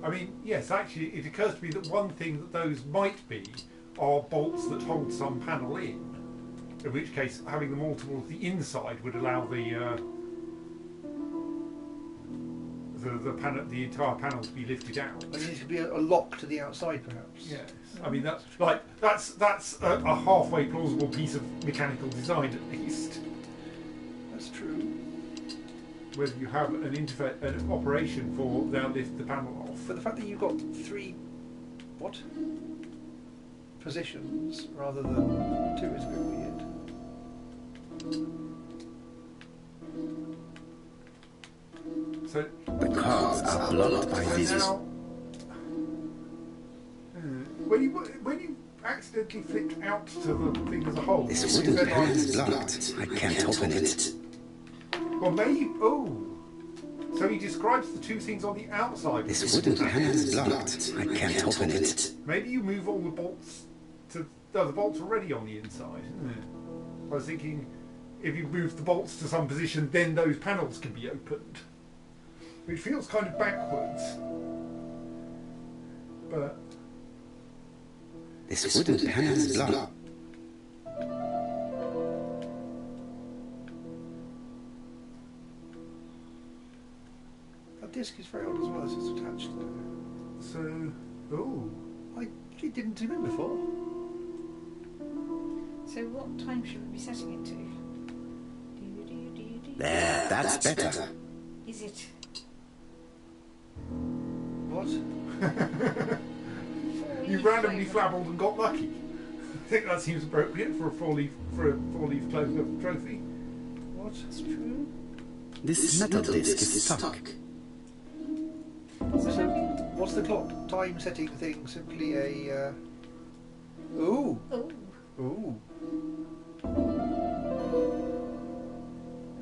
I mean, yes, actually, it occurs to me that one thing that those might be are bolts that hold some panel in which case having them all towards the inside would allow the entire panel to be lifted out. I mean, it could be a lock to the outside, perhaps. Yes, I mean that's a halfway plausible piece of mechanical design at least. That's true. Whether you have an operation for they'll lift the panel off. But the fact that you've got three positions rather than two is a bit weird. So the cars are blocked by these. When you accidentally flipped out to the thing as a whole, this wooden panel is blocked. I can't open it. Well, maybe. Oh, so he describes the two things on the outside. This wooden panel is blocked. I can't open it. Maybe you move all the bolts to. No, the bolts are already on the inside, isn't it? I was thinking, if you move the bolts to some position, then those panels can be opened. Which feels kind of backwards. But this wooden panel is blocked. That disc is very old as well as it's attached to it. So, oh. It didn't do it before. So what time should we be setting it to? There, that's better. Is it? What? You randomly flabbled and got lucky. I think that seems appropriate for a four-leaf clover trophy. What? That's true. This metal disc is stuck. So, what's the clock time setting thing? Simply a. Ooh. Oh. Ooh.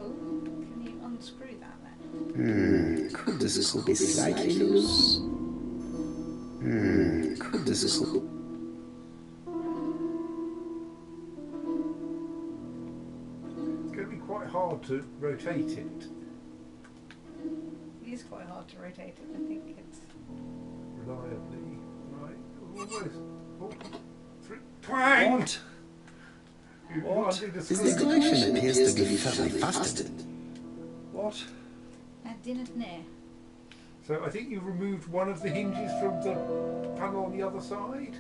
Oh. Can you unscrew that then? Could the screw be slightly loose? Could the screw... It's going to be quite hard to rotate it. It is quite hard to rotate it. I think it's... Reliably. Right. Almost. Oh. Twang! What? What? This decoration appears to be fairly fastened. What? That didn't know. So I think you removed one of the hinges from the panel on the other side.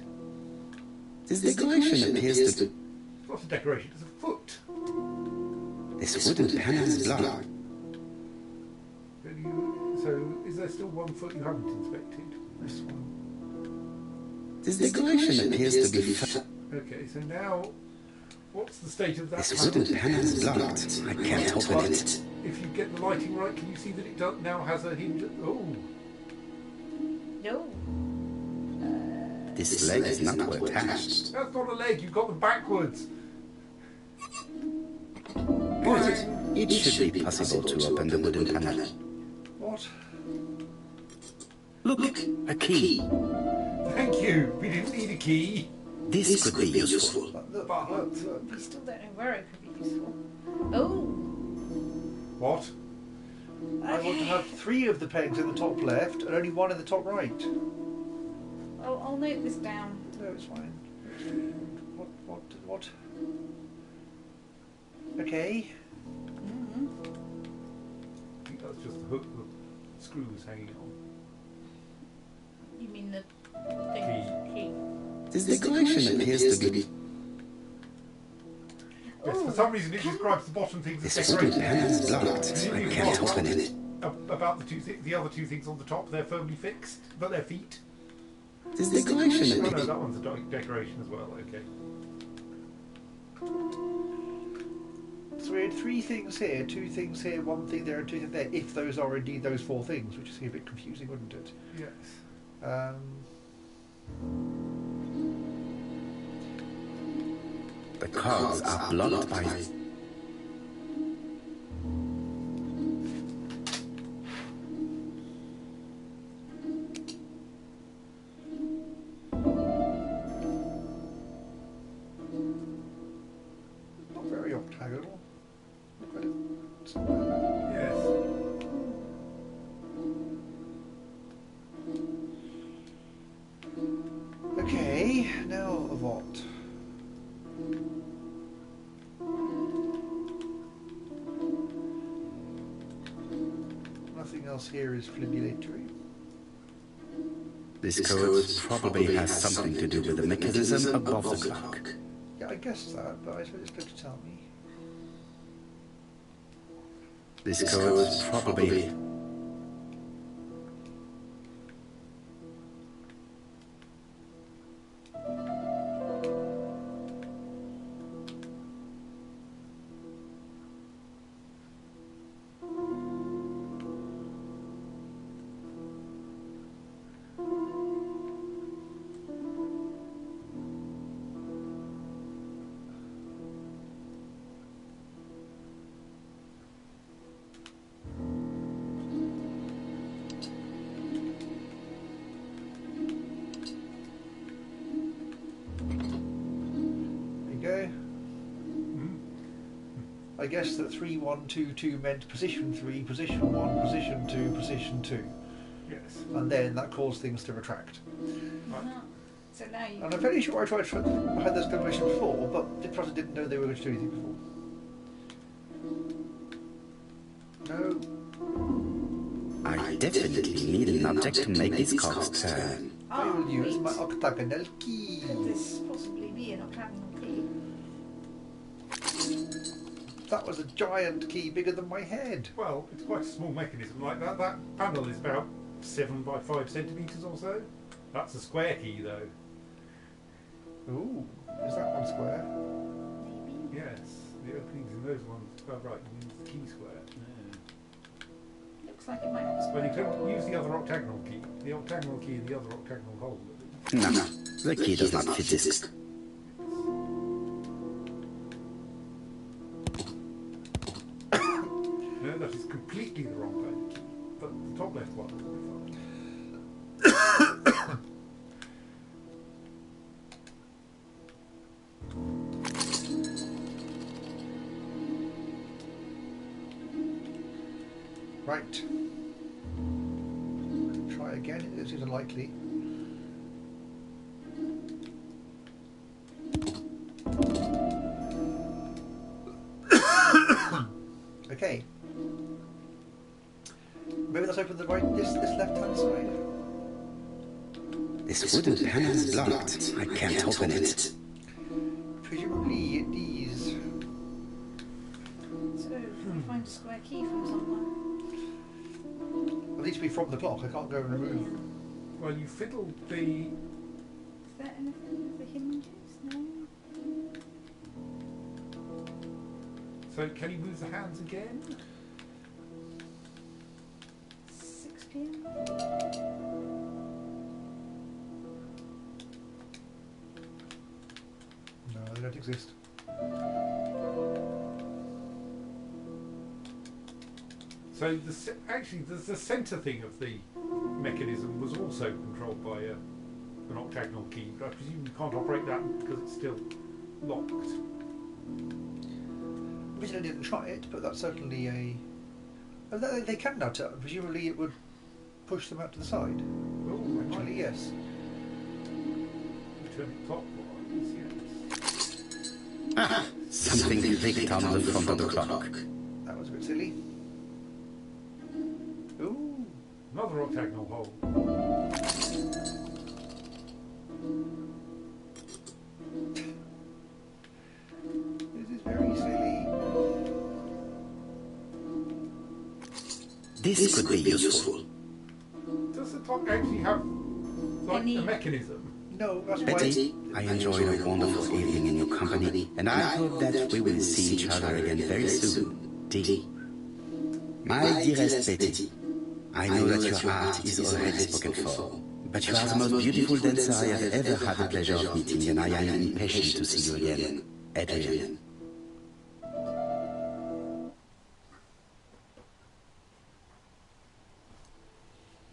This decoration appears to... It's not a decoration, it's a foot. This wooden panel is blocked. So is there still one foot you haven't inspected? This one. This decoration appears to be... Okay, so now, what's the state of that? This wooden panel is locked. I can't open it. If you get the lighting right, can you see that it now has a hinge? Oh. No. This leg is not attached. That's not a leg, you've got them backwards. Good. It should be possible to open the wooden panel. What? Look, a key. Thank you. We didn't need a key. This could be useful. But We still don't know where it could be useful. Oh. what? I want to have 3 of the pegs in the top left and only 1 in the top right. I'll note this down. No, it's fine. What? Okay. Mm-hmm. I think that's just the hook the screws hanging on. You mean the key? This decoration appears to be... Yes, for some reason it describes the bottom things as This wooden decorated. panel is locked. I can't open it. About the other 2 things on the top, they're firmly fixed, but they're feet. This decoration Oh no, appears... that one's a decoration as well, okay. So we had 3 things here, 2 things here, 1 thing there, and 2 things there. If those are indeed those 4 things, which is a bit confusing, wouldn't it? Yes. The cogs are blocked by... Not very octagonal. Look at it. Yes. Okay, now what? Nothing else here is flibulatory. This code probably has something to do with the mechanism above the clock. Yeah, I guess that, but I suppose it's good to tell me. This code probably... I guess that 3, 1, 2, 2 meant position 3, position 1, position 2, position 2. Yes. And then that caused things to retract. So now you. And I'm fairly sure I had this conversation before, but the process didn't know they were going to do anything before. No. I definitely need an object to make these cogs turn. I will use my octagonal key. Could this possibly be an octagonal key? That was a giant key bigger than my head. Well, it's quite a small mechanism like that. That panel is about 7 by 5 centimetres or so. That's a square key though. Ooh, is that one square? Maybe. Yes, the openings in those ones. Oh right, you use the key square. Looks like it might have a Well, you square. can use the other octagonal key. The octagonal key in the other octagonal hole. No, the key does not fit this. No, that is completely the wrong kind of key. But the top left one will be fine. Right. Try again. This is unlikely. Okay. Maybe let's open the this left-hand side. This wooden panel is locked. I can't open it. Presumably these. So, can we find a square key from somewhere? At least be from the clock. I can't go and remove. Well, you fiddled the... Is there anything with the hinges? No? So can he move the hands again? 6 p.m. No, they don't exist. So actually, the centre thing of the mechanism was also controlled by an octagonal key, but I presume you can't operate that because it's still locked. Obviously, I didn't try it, but that's certainly a. Oh, they can now turn. Presumably, it would push them out to the side. Oh, Actually, yes. Turn it clockwise, yes. Ah, something clicked on the front of the clock. That was a bit silly. Ooh. Another octagonal hole. This is very silly. This could be useful. Does the clock actually have like a mechanism? No, that's why. Betty, I enjoyed a wonderful evening in your company, and I hope that we will see each other again very soon. D. My dearest Betty, I know that your art is already spoken for, but you are the most beautiful dancer I have ever had the pleasure of meeting, and I am impatient to see you again. Adrian.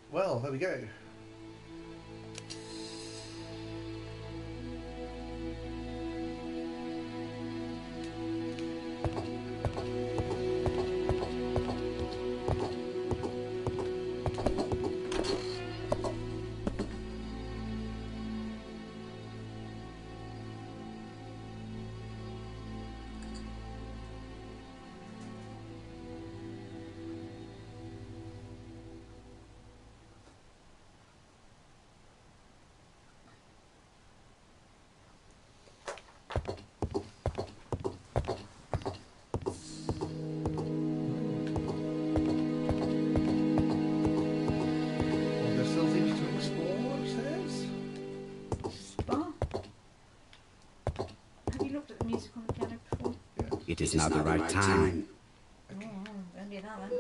Well, there we go. It is now the right time. Okay. Don't do that then.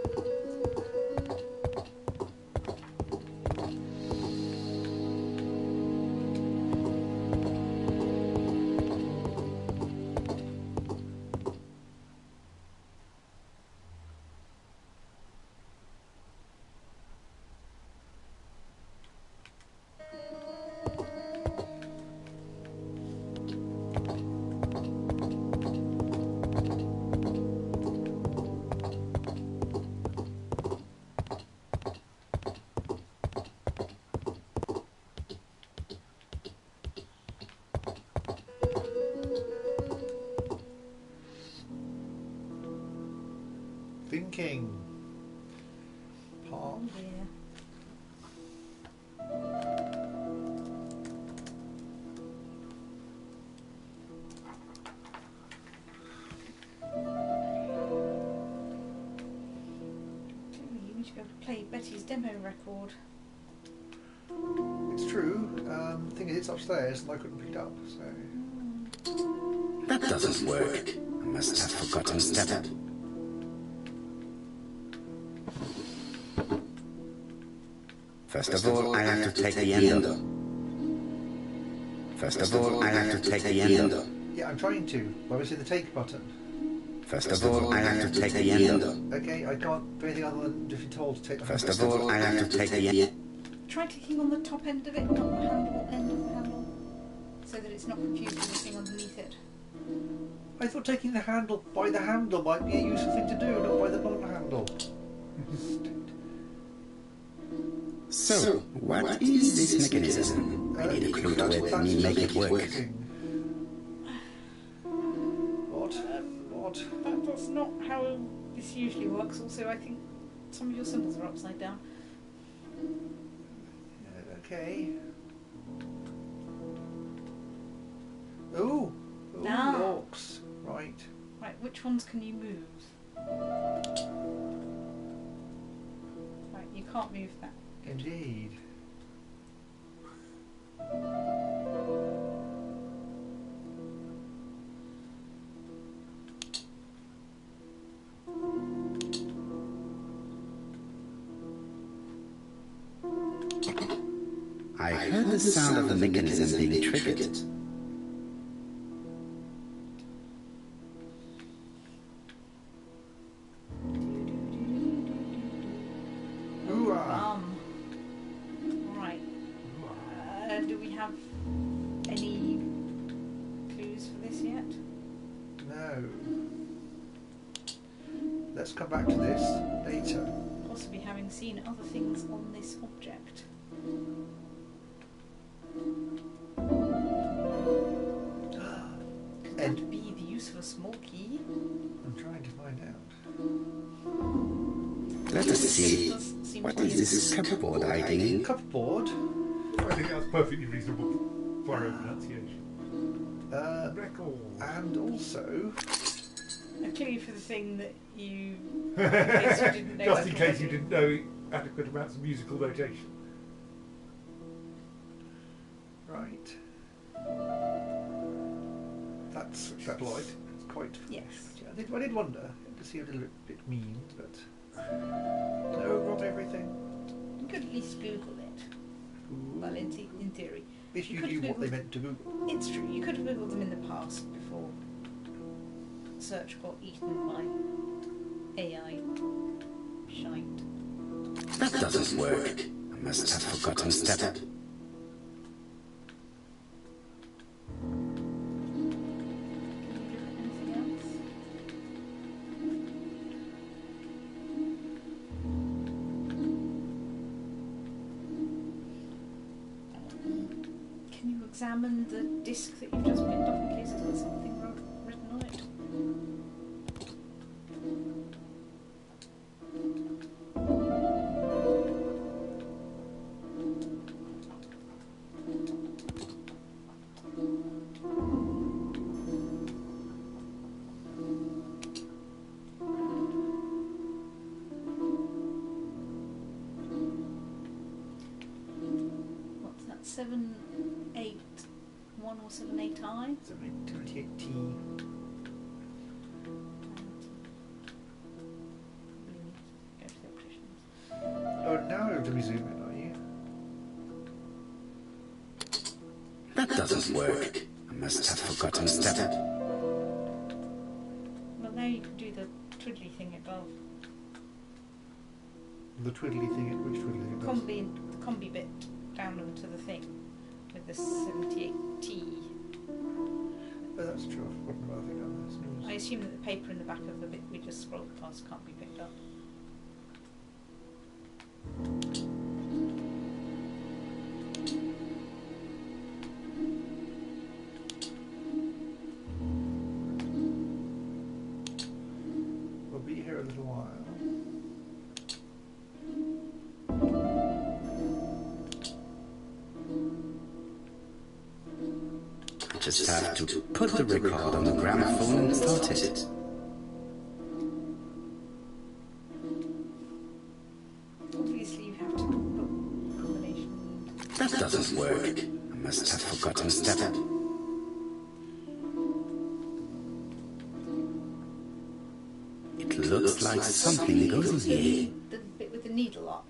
Thinking. Pop. Yeah. You need to go play Betty's demo record. It's true. The thing is, it's upstairs and I couldn't pick it up, so... That doesn't work. I must have forgotten a step. First of all, I have to take the ender. First of all, I have to take the ender. Yeah, I'm trying to. Where was it, the take button? First of all, I have to take the ender. Okay, I can't do anything other than if you're told to take the First of all, I have to take the ender. Try clicking on the top end of it, not the handle end of the handle, so that it's not confused with the thing underneath it. I thought taking the handle by the handle might be a useful thing to do, not by the non-handle. So, what is this mechanism? I need a clue to let me make it work. What? That's not how this usually works. Also, I think some of your symbols are upside down. Okay. Ooh! Ah. Locks. Right. Right, which ones can you move? Right, you can't move that. Indeed. I heard the sound of the mechanism being triggered. Right. Do we have any clues for this yet? No. Let's come back to this later. Possibly having seen other things on this object. Could that be the use of a small key? I'm trying to find out. Let us see. What is this cupboard hiding? Cupboard? I think that's perfectly reasonable for our pronunciation. Record. And also... A clue for the thing that you... in case you didn't know. Just in case you didn't know adequate amounts of musical notation. Right. That's Satellite. quite... Yes. I did wonder to see a little bit mean, but... No, not everything. You could at least Google it. Ooh. Well, in theory. If you could knew what Google- they meant to Google. It's true. You could have Googled them in the past before search got eaten by AI shite. That doesn't work. I must have forgotten step. Anything else? Can you examine the disc that you've just picked up in case it's got something written on it? What's that? 781 or 78I? 78T. Go to the opticians. Oh, now you're to be zooming, are you? That doesn't work. I must have forgotten step. Well, now you can do the twiddly thing above. The twiddly thing, which twiddly thing? The combi bit down onto the thing with the 78T. Oh, that's true. I've forgotten about the thing on this. I assume that the paper in the back of the bit we just scrolled past can't be picked up. We'll be here a little while. I just have to put the record on the gramophone and start it. Obviously you have to put combination. That doesn't work. I must have forgotten step. It looks like something goes in here. The bit with the needle up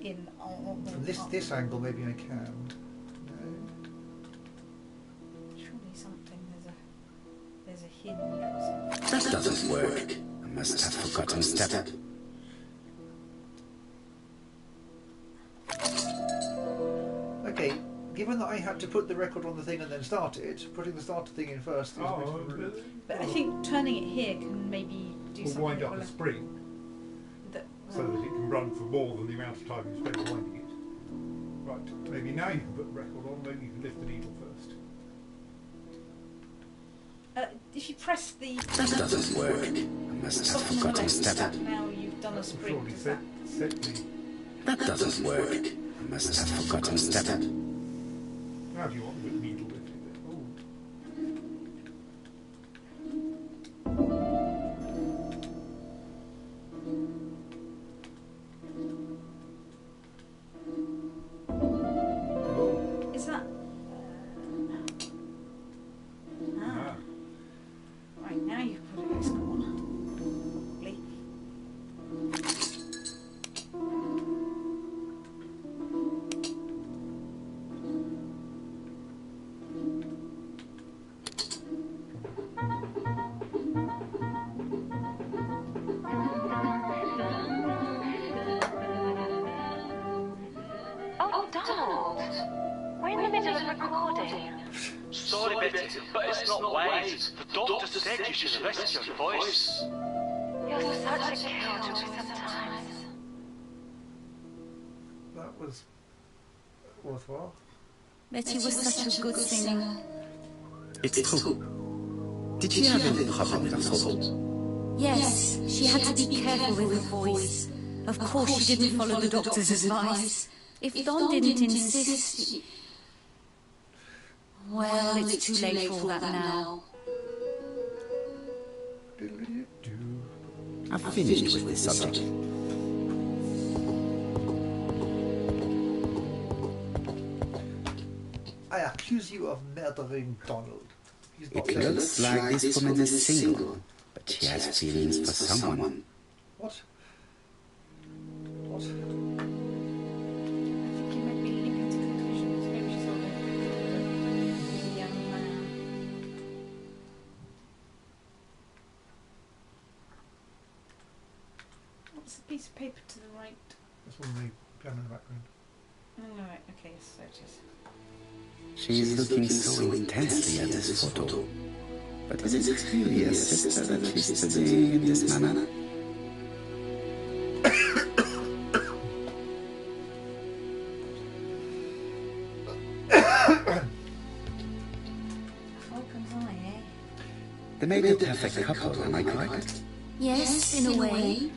in on From this angle, maybe I can. No. Surely something. There's a hinge or something. That doesn't work. I must have forgotten step. Okay, given that I had to put the record on the thing and then start it, putting the starter thing in first is a bit rude. But I think turning it here can maybe do We'll something. wind that up will- a spring that- so that it can run for more than the amount of time you spend winding it. Right, maybe now you can put the record on, maybe you can lift the needle first. if you press the That doesn't work. I must have soften on the forgotten left step. now you've done a spring. Surely Does set, that set the... That doesn't work. I must have forgotten step. How do you want the needle lifted then? Oh. is that? Ah. Right, now you put a disc on. Probably. Oh, Donald! We're in the middle of a recording. Sorry, Betty, but it's not wise. The doctor said you should rest your voice. You're such a killjoy sometimes. That was worthwhile. Betty was such a good singer. It's true. Did she have any problem with her throat? Yes, she had to be careful with her voice. Of course she didn't follow the doctor's advice. If Don didn't insist... Well, it's too late for all that now. I've finished with this subject. I accuse you of murdering Donald. He's not It dead. looks like this woman is single, but she has feelings for someone. What? What? I think you might be leaping to conclusions. Maybe she's holding a picture of a young man. What's the piece of paper to the right? That's one of the piano in the background. Oh, right, okay, so it is. She's looking so intensely at this photo. But is it really a sister that she's studying in this manner? Falcon's eye, eh? They made a perfect couple, am I correct? Yes, in a way.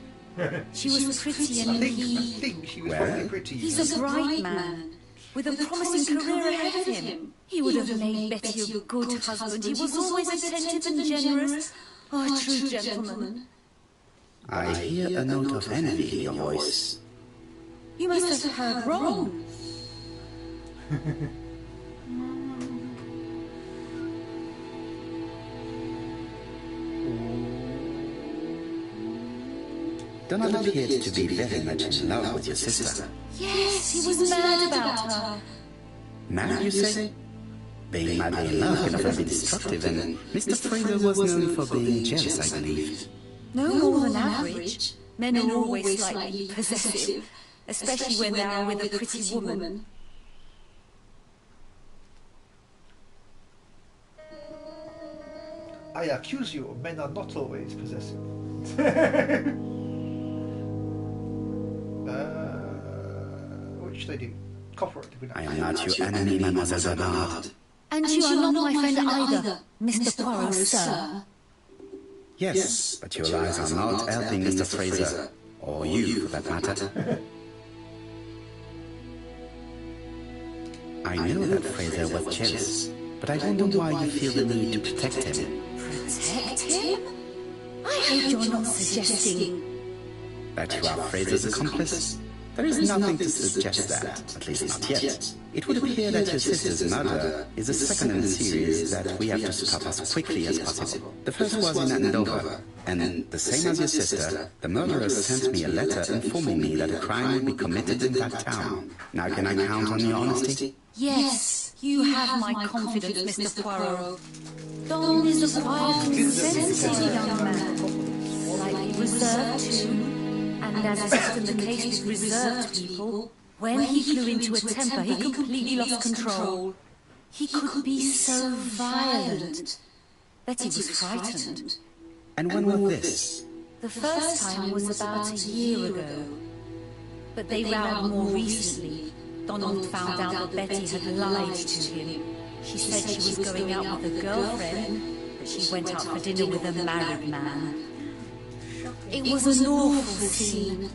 She was pretty and I he... think she was Well, probably pretty. He's a bright man, with a promising career ahead of him. He would have made Betty a good husband. He was always attentive and generous. Oh, a true gentleman. I hear a note of envy in your voice. You must have heard wrong. Donald appeared to be very much in love with your sister. Yes, he was mad about her. Mad, you say? Being madly in love can often be destructive, and Mr. Fraser was known for being jealous, I believe. No more than average. Men are always slightly possessive, especially when they are with a pretty woman. I accuse you, men are not always possessive. Which they do. Copyright, did we not? I am not your enemy, Mademoiselle Bernard. And you are not my friend either, Mr. Poirot, sir. Yes, but your lies are not helping Mr. Fraser, or you, for that matter. I know that Fraser was jealous, but I don't know why you feel the need to protect him. Protect him? I hope you're not suggesting... That you are Fraser's accomplice? There is nothing to suggest that, at least not yet. It would appear that your sister's murder is the second in the series that we have to stop as quickly as possible. The first was in Andover, and the same as your sister, the murderers sent me a letter informing me that a crime would be committed in that town. Now can I count on your honesty? Yes, you have my confidence, Mr. Poirot. Don is a quiet and sensitive young man, slightly reserved too. And as is often the case with reserved people, when he flew into a temper, he completely lost control. He could be so violent. Betty was frightened. And when was this? The first time was about a year ago. But they rowed more recently. Donald found out that Betty had lied to him. She said she was going out with a girlfriend, but she went out for dinner with a married man. It was an awful scene.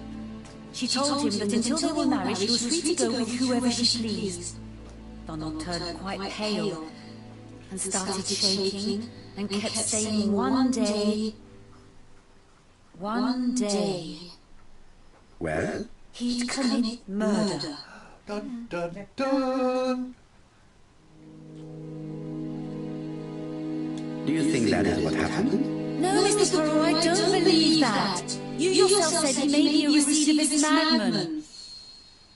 She told him that until they were married, she was free to go with whoever she pleased. Donald turned quite pale and started shaking and kept saying one day... Well? He'd commit murder. Dun, dun, dun. Do you think that is what happened? No, Mr. Poirot, I don't believe that. You yourself said he may be a receipt of this madman.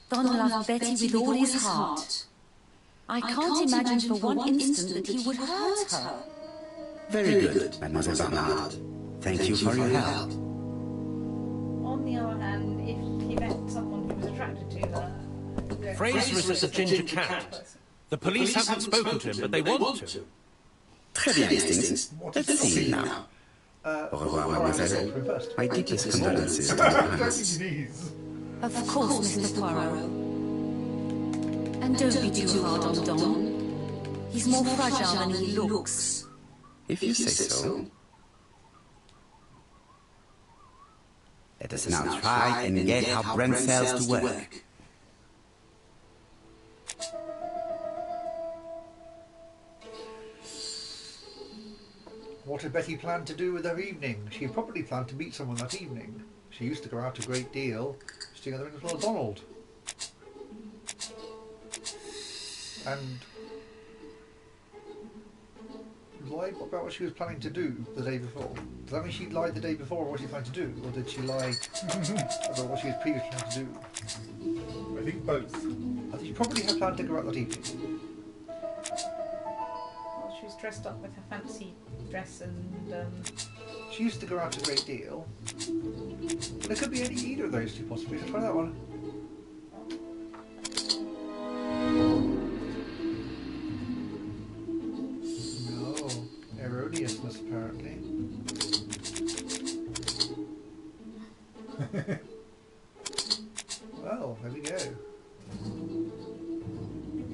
Don loved Betty with all his heart. I can't imagine for one instant that he would hurt her. Very good, Mademoiselle Bernard. Thank you for your help. On the other hand, if he met someone who was attracted to her, Fraser is at the Ginger Cat. The police haven't spoken to him, but they want to. Très bien, Hastings. Let's see now. Au revoir, mademoiselle. My deepest condolences to your parents. Of course, Mr. Poirot. And don't be too hard on Don. He's more fragile than he looks. If you say so. Let us now try and get our brain cells to work. What had Betty planned to do with her evening? She had probably planned to meet someone that evening. She used to go out a great deal, together with little Donald. And lied about what she was planning to do the day before. Does that mean she lied the day before what she planned to do? Or did she lie about what she was previously planned to do? I think both. I think she probably had planned to go out that evening. Well, she was dressed up with her fancy dress and... She used to go out a great deal. There could be either of those two possibly. Let's try that one. No. Erroneousness, apparently. Well, there we go.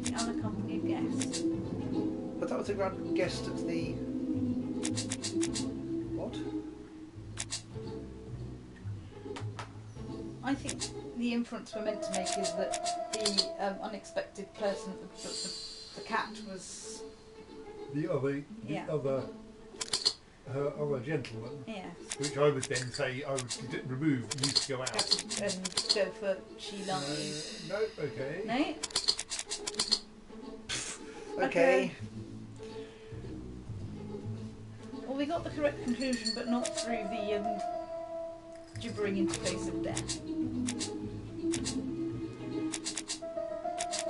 The unaccompanied guest. But that was a grand guest at the... What? I think the inference we're meant to make is that the unexpected person, the cat, was... Her other gentleman. Yes. Which I would then say, remove, used to go out. And go for she lied. No, okay. No? Okay. Well, we got the correct conclusion, but not through the gibbering interface of death.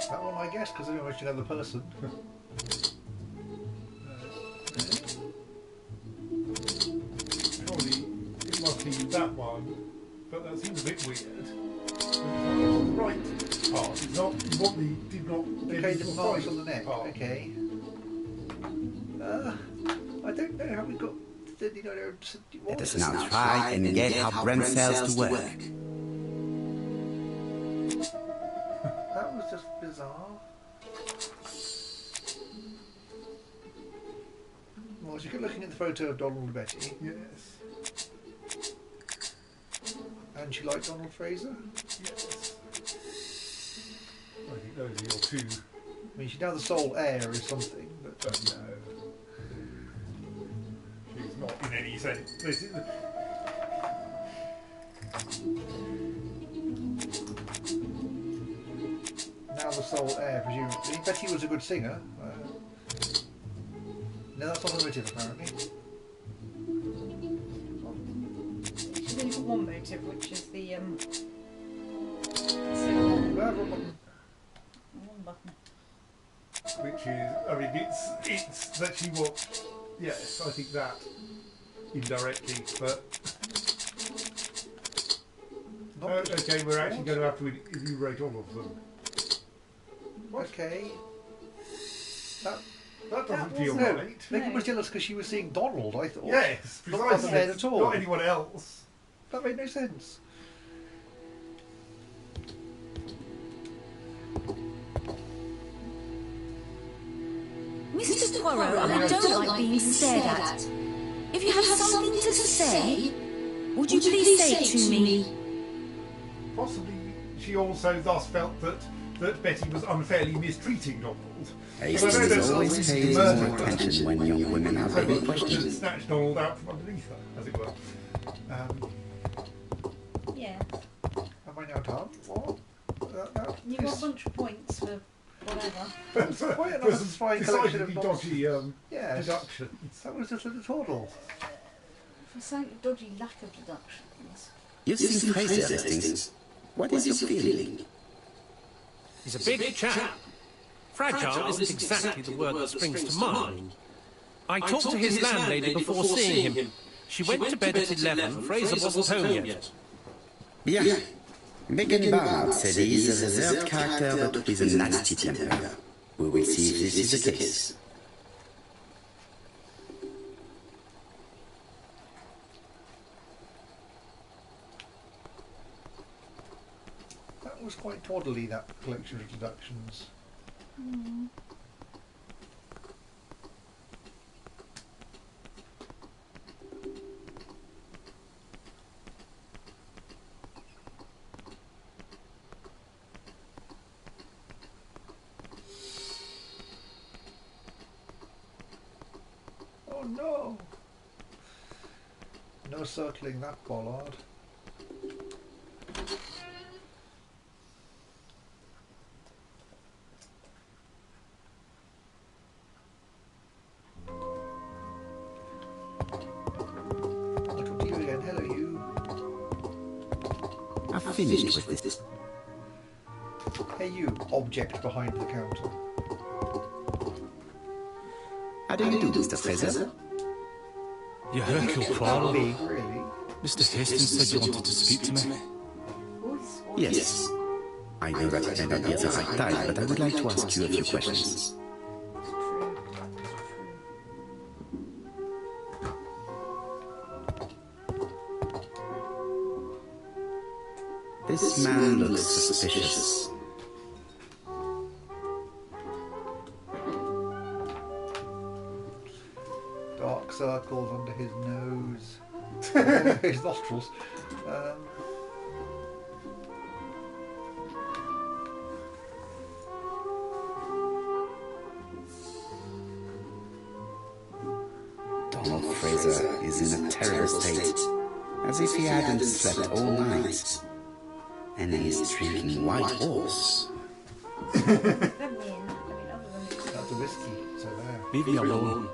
That one, I guess, because I mentioned another person. Surely it must be that one, but that seems a bit weird. It's not the right part. It's not what the did not. Okay, the marks on the neck. Part. Okay. I don't know how we got. Let us now try and get our brain cells to work. That was just bizarre. Well, you keep looking at the photo of Donald and Betty. Yes. And she liked Donald Fraser? Yes. I think those are your two. I mean, she's now the sole heir or something, but no. She's not in any sense. Now the sole heir, presumably. Betty was a good singer. No, that's not a motive, apparently. She's only got one motive, which is the wrong button. One button. Which is, I mean, it's that she was. Yes, I think that indirectly, but okay, we're actually going to have to enumerate all of them. Okay. That doesn't feel no, right. Megan was jealous because she was seeing Donald, I thought. Yes, not precisely. Ed at all. Not anyone else. That made no sense. Mr. Poirot, I don't like being stared at. If you have something to say, would you please say it to me? Possibly she also thus felt that Betty was unfairly mistreating Donald. Hastings is always pays more attention when young women have any questions. Snatched Donald out from underneath her, as it were. Yeah. Am I now done? What? You got a bunch of points for whatever. It's quite an unsatisfying collection of dodgy yes. deductions. That was just a total. For some dodgy lack of deductions. You've seen Fraser, Hastings. What is your feeling? He's a big chap. Fragile isn't exactly the word that springs to mind. I talked to his landlady before seeing him. She went to bed at 11. Fraser wasn't home yet. Bien. Megan Barnard said he is a reserved character but with a nasty temper. We will see if this is the case. That was quite twaddly, that collection of deductions. Mm. Oh no! No circling that bollard. Finished with this. Hey you, object behind the counter. How do you do, Mr. Fraser? You Hercule Poirot. Really? Mr. Hastings said you wanted to speak to me. Yes. I know that it may not be at the right time, but I would like to ask you a few questions. This man looks suspicious. Dark circles under his nose. His nostrils. Donald Fraser is in a terrible state, as if he hadn't slept all night. And he's drinking white horse. That's a whiskey, so there. Leave me alone.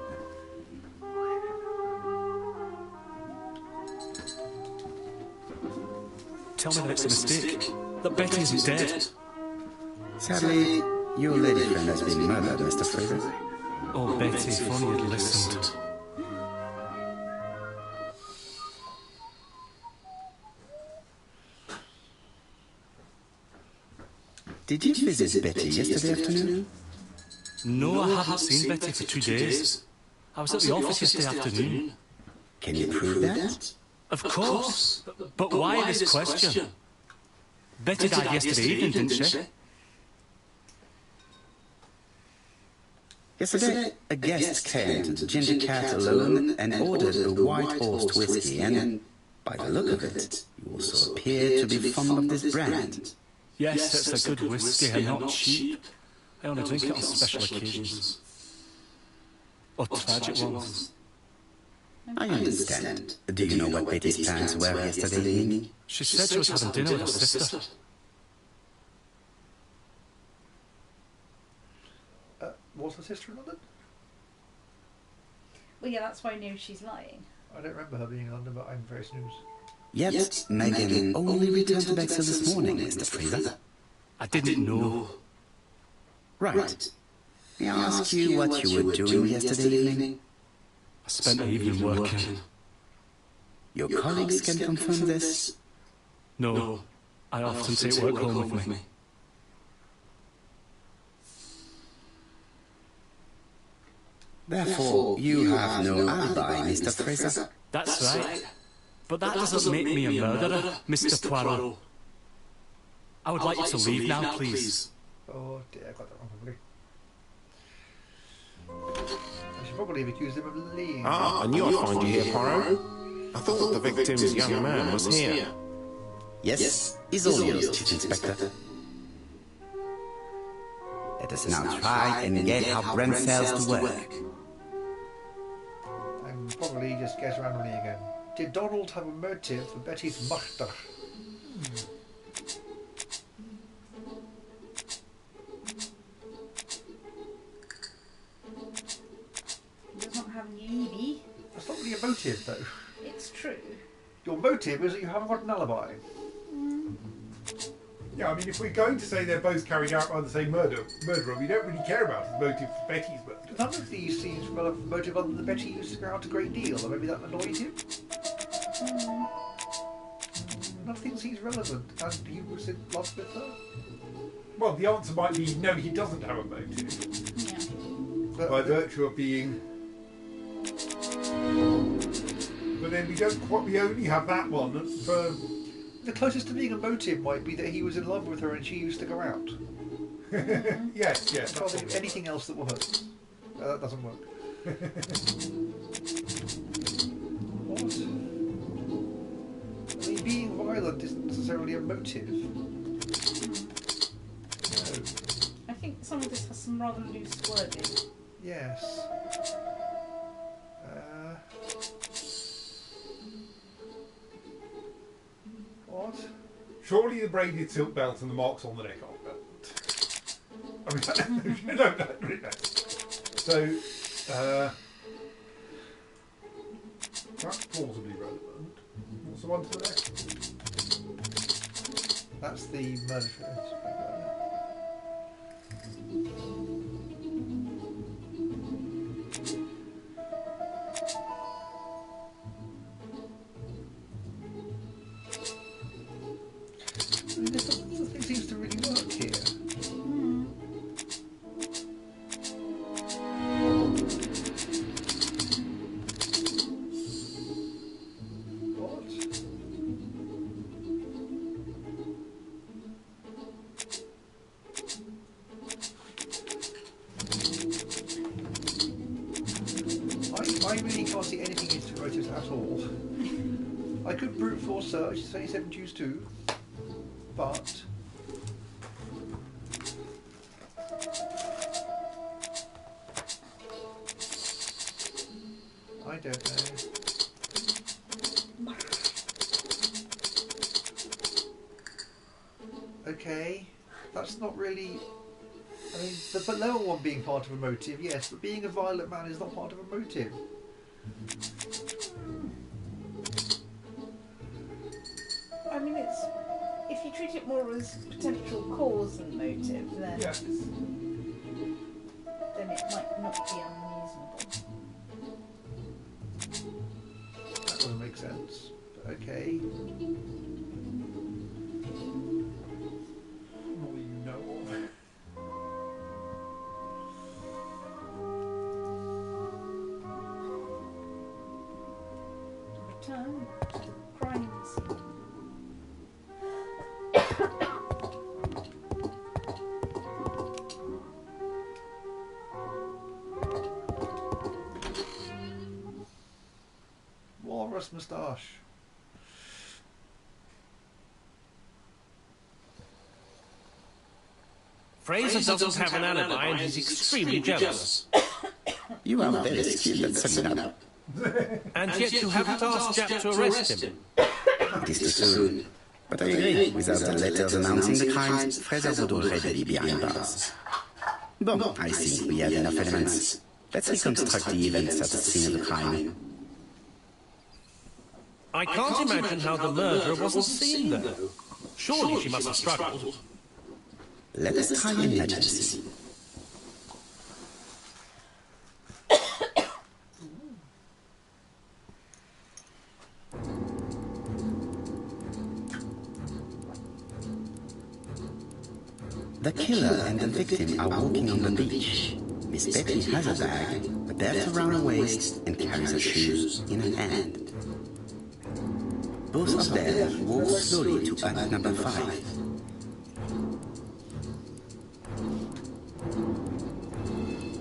Tell me that it's a mistake. That Betty isn't dead. Sadly, your lady friend has been murdered, Mr. Fraser. Oh, Betty, if only you'd listened. Did you visit Betty yesterday afternoon? No, I haven't seen Betty for 2 days. I was at the office yesterday afternoon. Can you prove that? Of course. But why this question? Betty died yesterday evening, didn't she? Yesterday, a guest came to the Ginger Cat alone and ordered a white horse whiskey, and by the look of it, you also appear to be fond of this brand. Yes, it's a good whiskey and not cheap. I only drink it on special occasions. Or tragic ones. I understand. Do you know what Betty's plans were yesterday evening? She said she was having dinner with her sister. Was her sister in London? Well, yeah, that's why I know she's lying. I don't remember her being in London, but I'm very snooze. Yet, Megan only returned to Bexhill this morning, Mr. Fraser. I didn't know. Right. May I ask you what you were doing yesterday evening? I spent the evening working. Your colleagues can confirm this? No, I often take work home with me. Therefore, you have no alibi, Mr. Fraser. That's right. But that doesn't make me a murderer, Mr. Poirot. I would like you to leave now, please. Oh dear, I got that wrong probably. I should probably have accused him of lying. Ah, I knew I'd find you here, Poirot. I thought the victim's young man was here. Yes, he's all yours, Chief Inspector. Let us now try and get how Brent fails to work. I'm probably just get around running again. Did Donald have a motive for Betty's murder? He does not have an alibi. That's not really a motive, though. It's true. Your motive is that you haven't got an alibi. Yeah, I mean, if we're going to say they're both carried out by the same murderer, we don't really care about his motive for Betty's murder. None of these seems to have a motive other than Betty used to go out a great deal, or maybe that annoys you? nothing seems relevant, and he was in love with her. Well, the answer might be no, he doesn't have a motive. Yeah. But By virtue of being... But then we only have that one for... The closest to being a motive might be that he was in love with her and she used to go out. yes. Can't think of anything else that works. That doesn't work. What? I mean, being violent isn't necessarily a motive. No. I think some of this has some rather loose wording. Yes. What? Surely the braided silk belt and the marks on the neck aren't relevant. I mean, no, really no. So, that's plausibly relevant. What's the one to the left? That's the murder trial. Nothing seems to really work here. What? I really can't see anything into motives at all. I could brute force search, it's only 7 choose 2. But I don't know. Okay, that's not really. I mean, the lower one being part of a motive, yes, but being a violent man is not part of a motive. I mean, it's. If you treat it more as potential cause and motive, then Yes. then it might not be unreasonable. That doesn't make sense. But okay. All you know of. Return to the crime scene. Walrus moustache. Fraser doesn't have an alibi and he's extremely jealous. You are very skilled at summing up. And yet you haven't asked Jack to arrest him. It is too soon. But I agree, without the letters announcing the crimes, Fraser would already be behind bars. Bon, I think we have enough elements. Let's reconstruct the events at the scene of the crime. I can't imagine how the murderer wasn't seen, though. Surely she must have struggled. Let us try an emergency. The killer and the victim are walking on the beach. Miss Betty has a bag, a belt around her waist, and carries her shoes in her hand. Both of them walk slowly to hut number 5.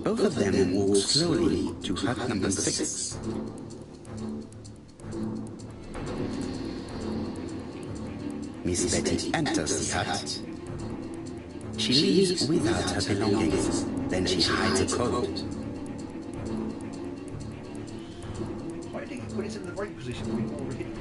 Both of them walk slowly to hut number 6. Miss Betty enters the hut. She leaves without her belongings, then she hides a coat. Why did he put it in the right position to be more hidden?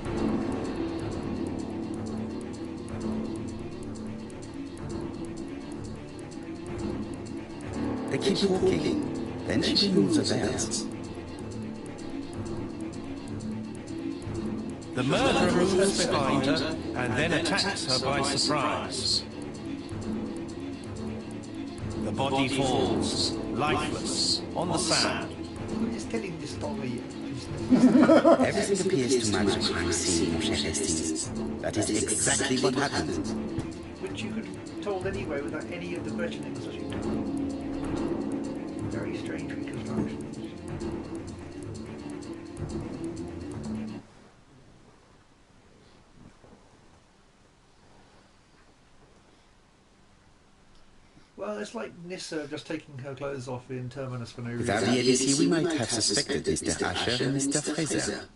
They keep walking, then she removes her belt. The murderer moves behind her and then attacks her by surprise. The body falls, lifeless, on the sand. Who is telling this story and Everything appears to match the crime scene, mon cher Hastings. That is exactly what happened. Which you could have told anyway without any of the questionings that you've done. Very strange reconstructions. Well, it's like Nissa just taking her clothes off in Terminus for no reason. Without the ABC, we might have suspected Mr. Asher and Mr. Fraser.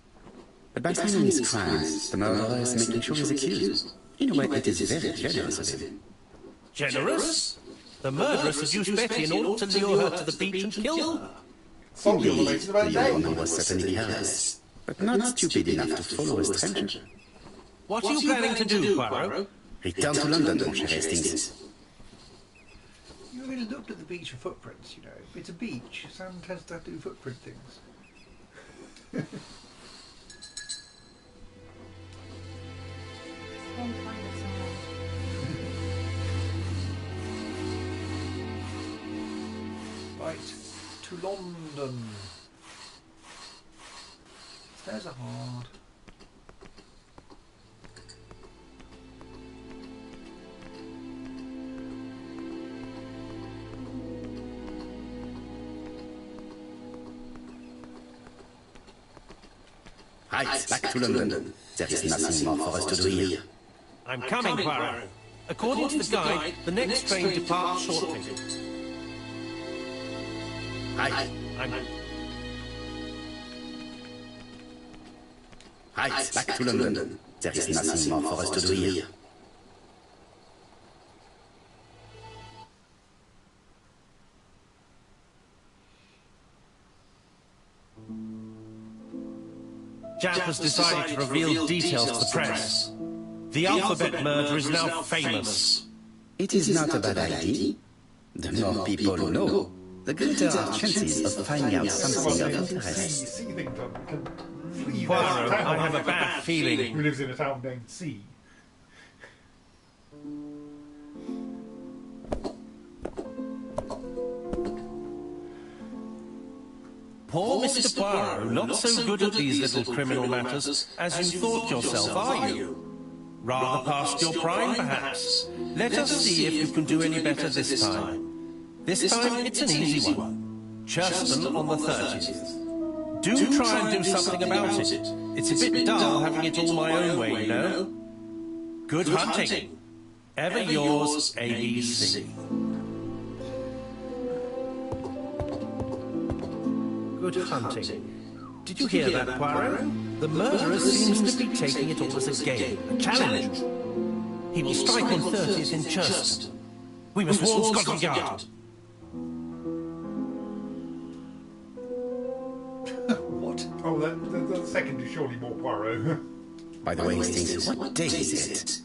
But by finding his crimes, the murderer is making sure he's accused. In a way, it is very generous of him. Generous? The murderer seduced Betty in order to lure her to the beach and kill her. Indeed, the young woman was certainly careless, but not stupid enough to follow a stranger. What are you planning to do, Poirot? Return to London, mon cher Hastings. You really looked at the beach for footprints, you know. It's a beach. Sand tends to do footprint things. Right, to London. Stairs are hard. Right, back to London. There is nothing more for us to do here. I'm coming, Poirot. According to the guide, the next train departs shortly. Right. Right, back to London. There is nothing more for us to do here. Japp has decided to reveal details to the press. The alphabet murder is now famous. It is not a bad idea. The more people know, the greater our chances of finding out something of interest. Poirot, I have a bad feeling. Who lives in a town named C. Poor Mr. Poirot, not so good at these little criminal matters as you thought yourself, are you? Rather past your prime, perhaps. Let us see if you can do any better this time. This time, it's an easy one. Churston on the 30th. Do try and do something about it. It's a bit dull having it all my own way, you know. Good hunting. Ever yours, ABC. Good hunting. Did you hear that, Poirot? The murderer seems to be taking it all as a game, a challenge. He will strike on 30th in Churston. We must warn Scotland Yard. What? Oh, the second is surely more Poirot. By the way, Hastings, what day is it?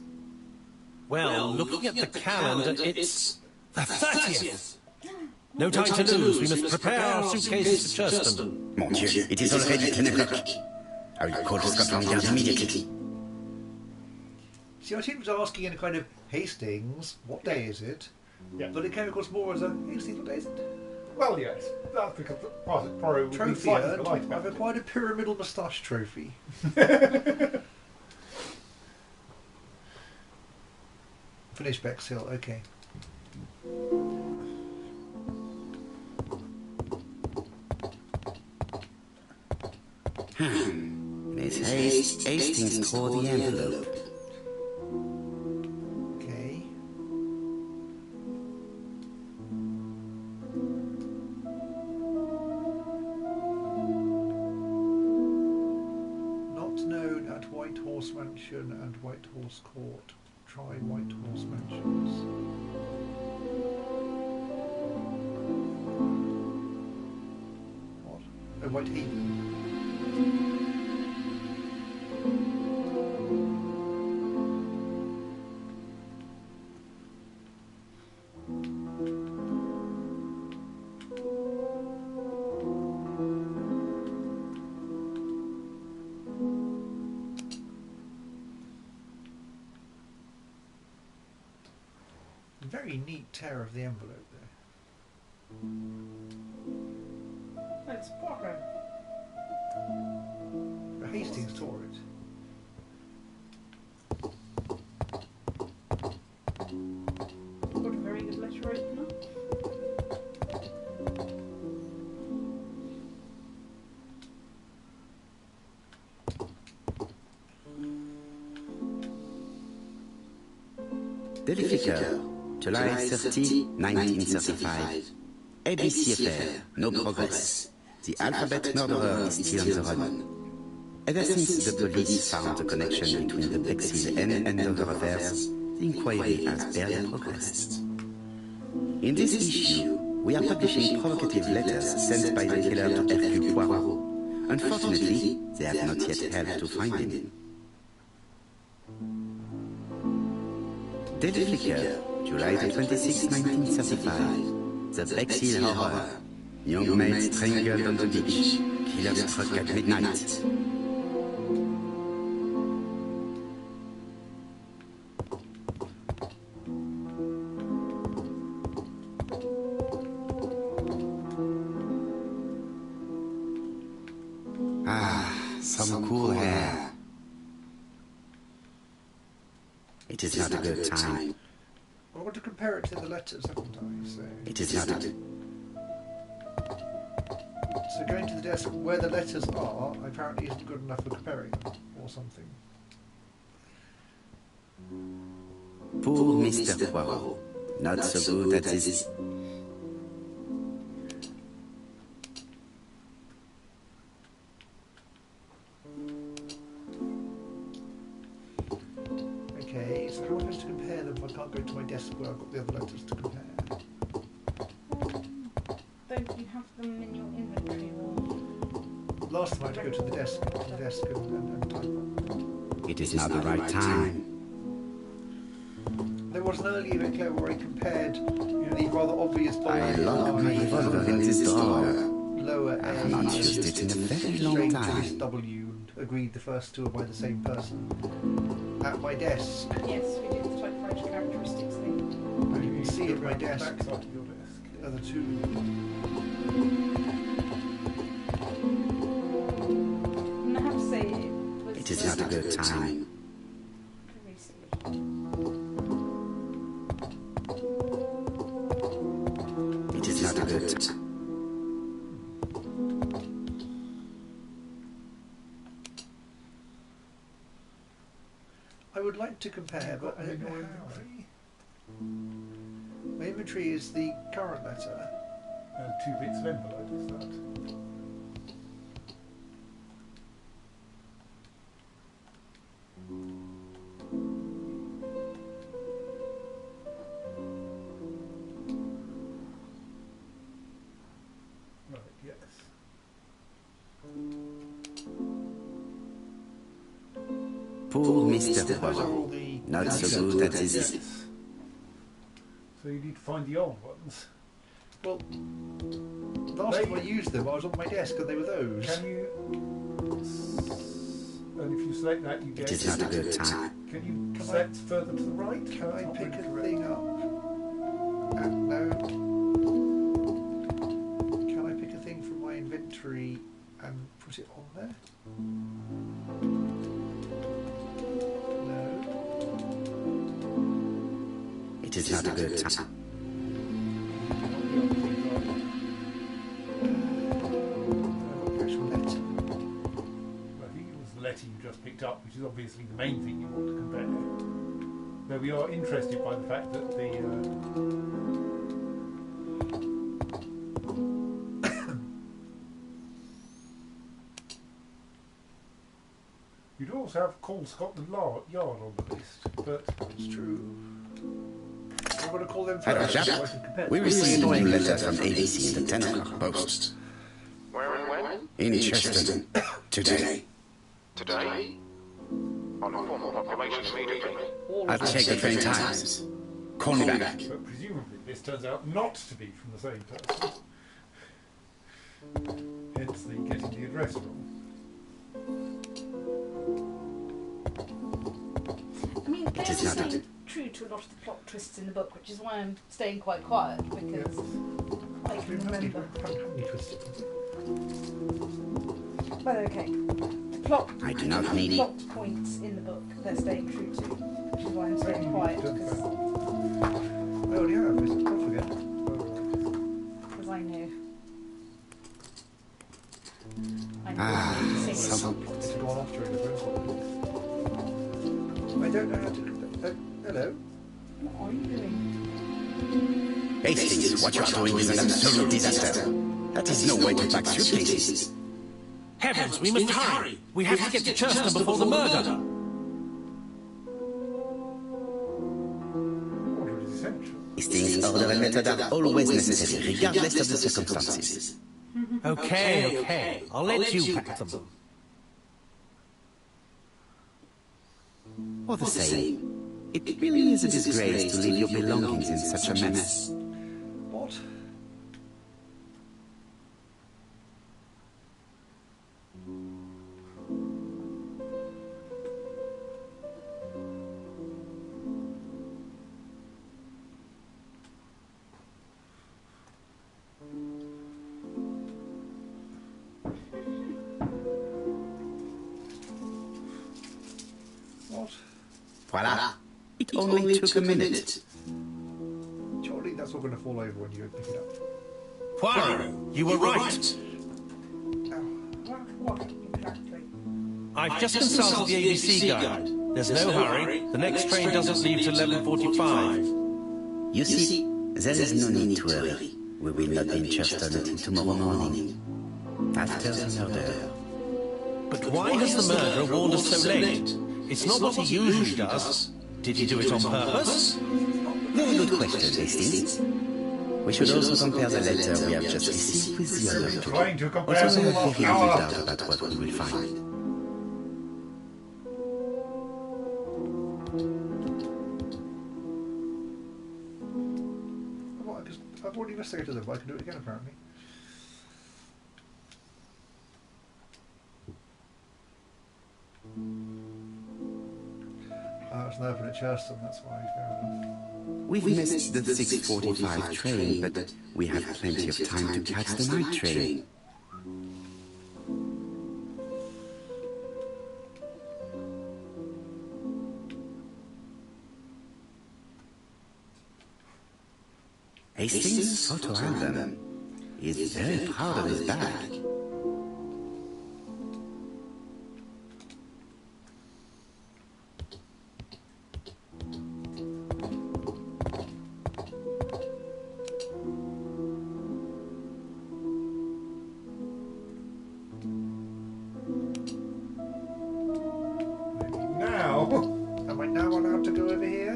Well, looking at the calendar, it's the 30th. No time to lose. We must prepare our suitcases for Churston. Mon Dieu, it is already 10 o'clock. I will call Scotland Yard immediately. See, I think it was asking in a kind of Hastings, what day is it? Yeah. But it came across more as a Hastings, what day is it? Well, yes. That's because Poirot would be Trophy slightly earned. polite I've about it. acquired a pyramidal moustache trophy. Finish Bexhill, okay. Miss Hastings tore the envelope. Okay. Not known at White Horse Mansion and White Horse Court. Try White Horse Mansions. What? Oh, Whitehaven. Very neat tear of the envelope there. It's Poirot. Hastings tore it. Got a very good letter opener. Daily Flicker, July 30, 1935. ABC affair, no progress. The alphabet murderer is still on the run. Ever since the police found a connection between the Bexhill and Andover affairs, the inquiry has barely progressed. In this issue, we are publishing provocative letters sent by the killer to Hercule Poirot. Unfortunately, they have not yet helped to find him. Daily Flicker, July the 26th, 1935. The Bexhill Horror. Young maid strangled on the beach. Killer struck at midnight. Some cool air. It is not a good time. I want to compare it to the letters, haven't I? So It is not a good... So going to the desk where the letters are apparently isn't good enough for comparing them, or something. Poor Mr. Poirot. Not so good at this. Okay, so how am I supposed to compare them if I can't go to my desk where I've got the other letters to compare? Don't you have them in your inventory? Last time I had to go to the desk and type on them. It is not the right time. There was an earlier bit clear where I compared the rather obvious I lock my revolver in this drawer. lower I have A not used it in a very long straight to time. this W and agreed the first two are by the same person. At my desk, Yes, we did the typewriter characteristics thing. and you can see at my desk Backside of your desk. the other two. And I have to say, It is not a good time. very silly. It is not a good time. I would like to compare, but I don't know how. My inventory is the current letter. 2 bits of envelope, is that? Right, yes. Poor Mr. Those are all Poirot. the Not so good at this. Yes. So you need to find the old ones. Well, last time I used them, I was on my desk and they were those. Can you... And if you select that, you get... It is not a good time. Can you select further to the right? Can I Not pick really a correct. thing up? No. Can I pick a thing from my inventory and put it on there? No. It is not a good time. Actual letter. I think it was the letter you just picked up, which is obviously the main thing you want to compare. Though we are interested by the fact that the... You'd also have call Scotland Yard on the list, but... It's true. I'm going to call them Hello, first chap. so I can compare. We received a new letter from ABC in the 10 o'clock post. Where and when? In Cheston. Today. Today? On a formal proclamation immediately. I've checked the train times. Call me back. But presumably this turns out not to be from the same person. Hence the getting the address wrong. I mean, they It is actually not stay true to a lot of the plot twists in the book, which is why I'm staying quite quiet, because I can remember. How many twisted? But okay. plot. I do not need plot points in the book they're staying true to, which is why I'm staying quiet. Because I already have. Don't forget. I know. some... It's gone off during the phone call. I don't know how to... hello? What are you doing? Hastings, what you are doing is an absolute disaster. That is no way to pack suitcases. Heavens, we must hurry! We have to get to Churston before the murder! Hastings, order and method are always necessary, regardless of the circumstances. Okay. I'll let you pack them. All the same, it really is a disgrace to leave your belongings in such a mess. What? Voila. It only took a minute. Surely that's all going to fall over when you pick it up. Poirot, you were right. What exactly? I've just consulted the ABC guide. There's no hurry. The next train doesn't leave till 11:45. You see, there is no need to hurry. We will not be in Churston until tomorrow morning. After the murder. But why has the murderer warned us so late? It's not what he usually does. Did he do it on purpose? Very good question, Hastings. We should also compare the letter we have just received with the other two. Trying to compare Also, them have off very now. little doubt about what we will find. I've already investigated them, but I can do it again apparently. It's an open at Churston, that's why, fair enough. We've missed the 6:45 train, but we have plenty of time to catch the night train. Hastings' photo album. He is very proud of his bag. Am I now allowed to go over here?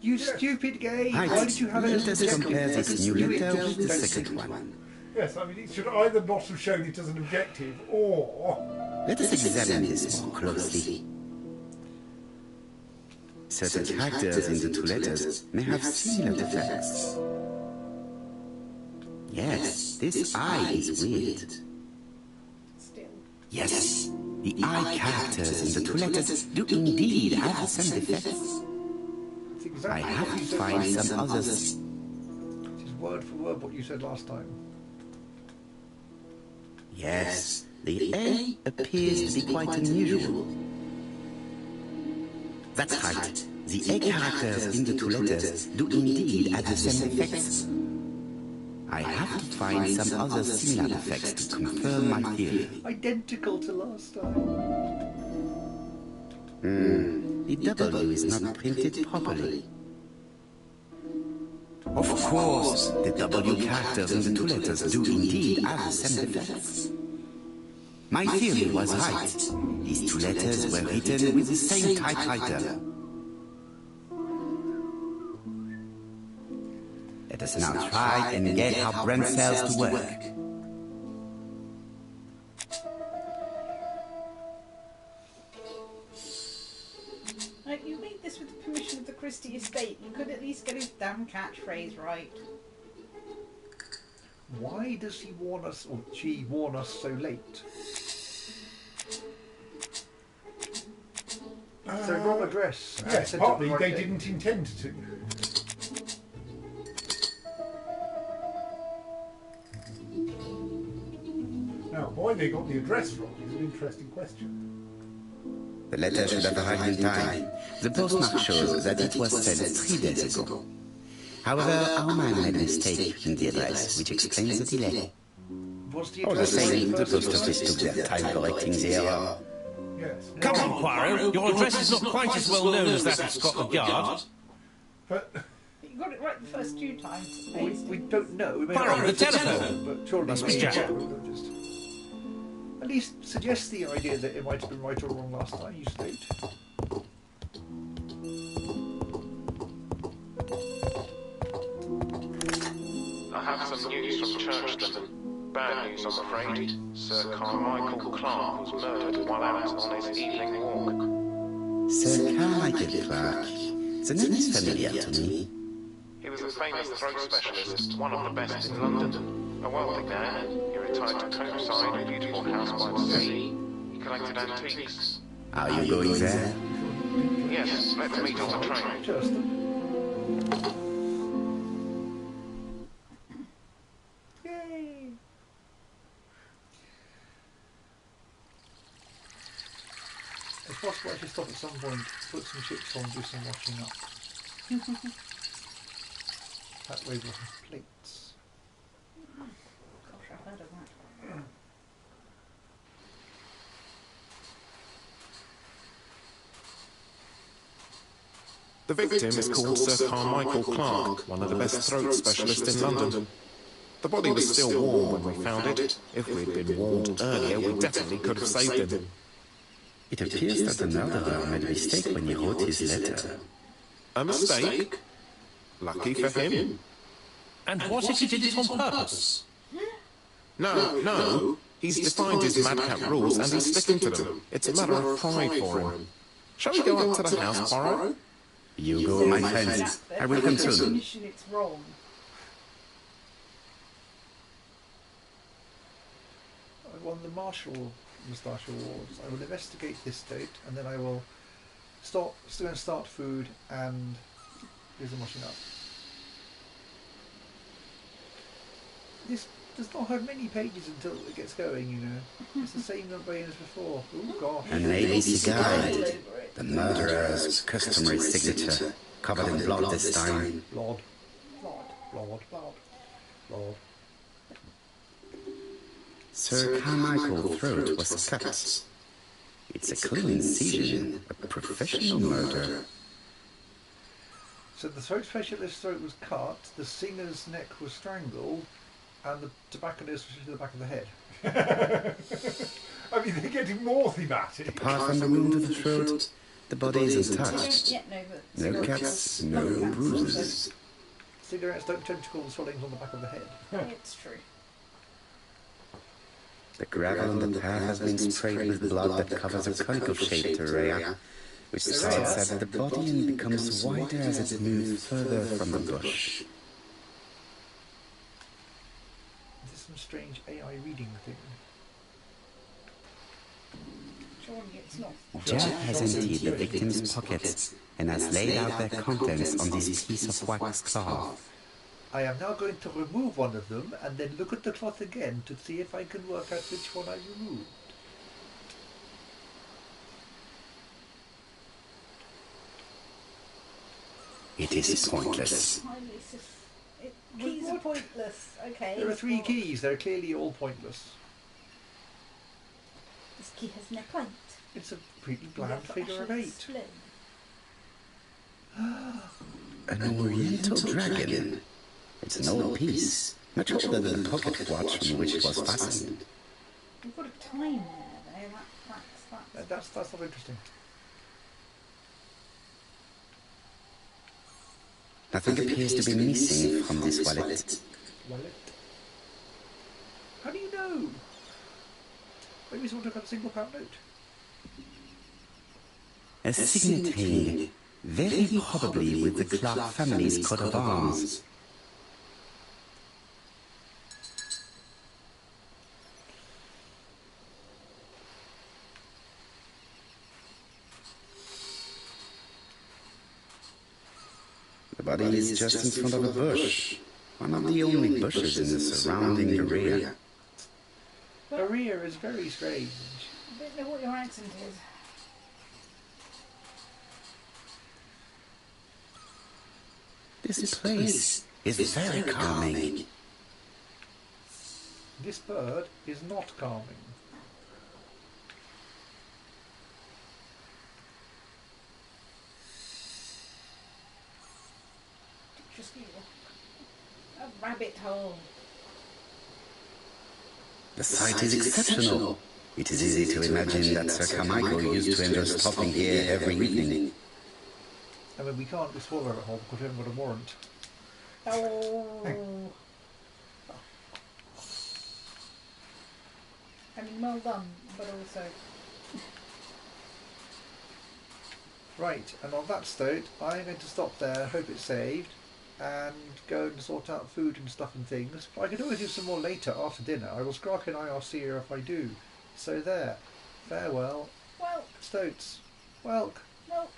You stupid gay! Right. Why did you have it as Let us compare this new letter with the second one. Yes, I mean, it should either not have shown it as an objective, or... Let us examine this more closely. Certain characters in the two letters may have similar defects. Yes, this I is weird. Still. Yes, the I characters in the two letters do indeed have some defects. I have to find some others. This is word for word what you said last time. Yes, the A appears to be quite unusual. That's right. The A characters in the two letters do indeed have the same defects. I have to find some other similar defects to confirm my theory. Identical to last time. The W is not printed properly. Of course, the W characters in the two letters do indeed have the same defects. My theory was right. These two letters were written with the same typewriter. Let us now try and get our brain cells to work. You made this with the permission of the Christie estate. You could at least get his damn catchphrase right. Why does he warn us, or she warn us so late? So wrong address. Yes, partly they didn't intend to. Now, Why they got the address wrong is an interesting question. The letter should have arrived in time. The postmark shows that it was sent 3 days ago. However, our man made a mistake in the address, which explains the delay. What's the All the address? same, the post office took their time correcting the error. Yes. Come on, Poirot. Your address is not quite as well known as that of Scotland Yard. But You got it right the first 2 times. We don't know. We may Poirot, not the know if it's telephone. But surely Must we be Jack. will just at least suggest the idea that it might have been right or wrong last time you state. I have some news from Churchton. Bad news, I'm afraid. Sir Carmichael Clark was murdered while out on his evening walk. Sir Carmichael Clark. The name is familiar to me. He was a famous throat specialist, one of the best in London. A wealthy man, he retired to Coamside, a beautiful house by the sea. He collected antiques. Are you going there? Yes, let's meet on the train. Just. Yay! It's possible I should stop at some point, put some chips on, do some washing up. That way we'll have plates. Gosh, I've heard of that. The victim is called Sir Carmichael Clark, one of the best throat specialists in London. The body was still warm when we found it. If we'd been warned earlier, we definitely could have saved him. It appears that the murderer made a mistake when he wrote his letter. A mistake? Lucky for him. And what if he did it on purpose? No. He's defined his madcap rules and he's sticking to them. It's a matter of pride for him. Shall we go up to the house, Poirot? You go, my friend. I will come soon. It's wrong. I won the Marshall Moustache Awards. I will investigate this date and then I will start food and do some washing up. This does not have many pages until it gets going, you know. It's the same number as before. Oh gosh. An ABC guide. The murderer's customary signature, covered in blood this time. Blood. Sir Carmichael's throat was cut. It's a clean incision, a professional murder. So the throat specialist's throat was cut, the singer's neck was strangled, and the tobacconist was to the back of the head. I mean, they're getting more thematic. Apart from the wound to the throat, the body is untouched. No cuts, cuts, no bruises. Cigarettes don't tentacle the swellings on the back of the head. It's true. The gravel on the path has been sprayed with blood that covers a conical-shaped area, which starts at the body and becomes wider as it moves further from the bush. Is this some strange AI reading thing? Surely it's not. Jack has emptied the victim's pockets and has laid out their contents on this piece of wax cloth. I am now going to remove one of them and then look at the cloth again to see if I can work out which one I removed. It is pointless. Keys are pointless. Okay. There are 3 keys. They're clearly all pointless. This key has no point. It's a pretty bland figure of 8. An oriental dragon. It's an old piece, much older than the pocket watch from which it was fastened. You've got a time there, though. That's not interesting. Nothing appears to be missing from this wallet. Wallet? How do you know? Maybe someone took out a single pound note. A signet ring, very probably with the Clark family's coat of arms. The body is just in front of a bush, one of the only bushes in the surrounding area. Maria is very strange. I don't know what your accent is. This place is very calming. This bird is not calming. Just a rabbit hole. The site is exceptional. It is easy to imagine that Sir Carmichael used to enjoy stopping here every evening. I mean, we can't explore the rabbit hole because we haven't got a warrant. Oh. I mean, well done, but also... Right, and on that note, I'm going to stop there, hope it's saved, and go and sort out food and stuff and things. But I can always do some more later after dinner. I will scrock an IRC here if I do. So there. Farewell. Welk. Stoats. Welk. Welk.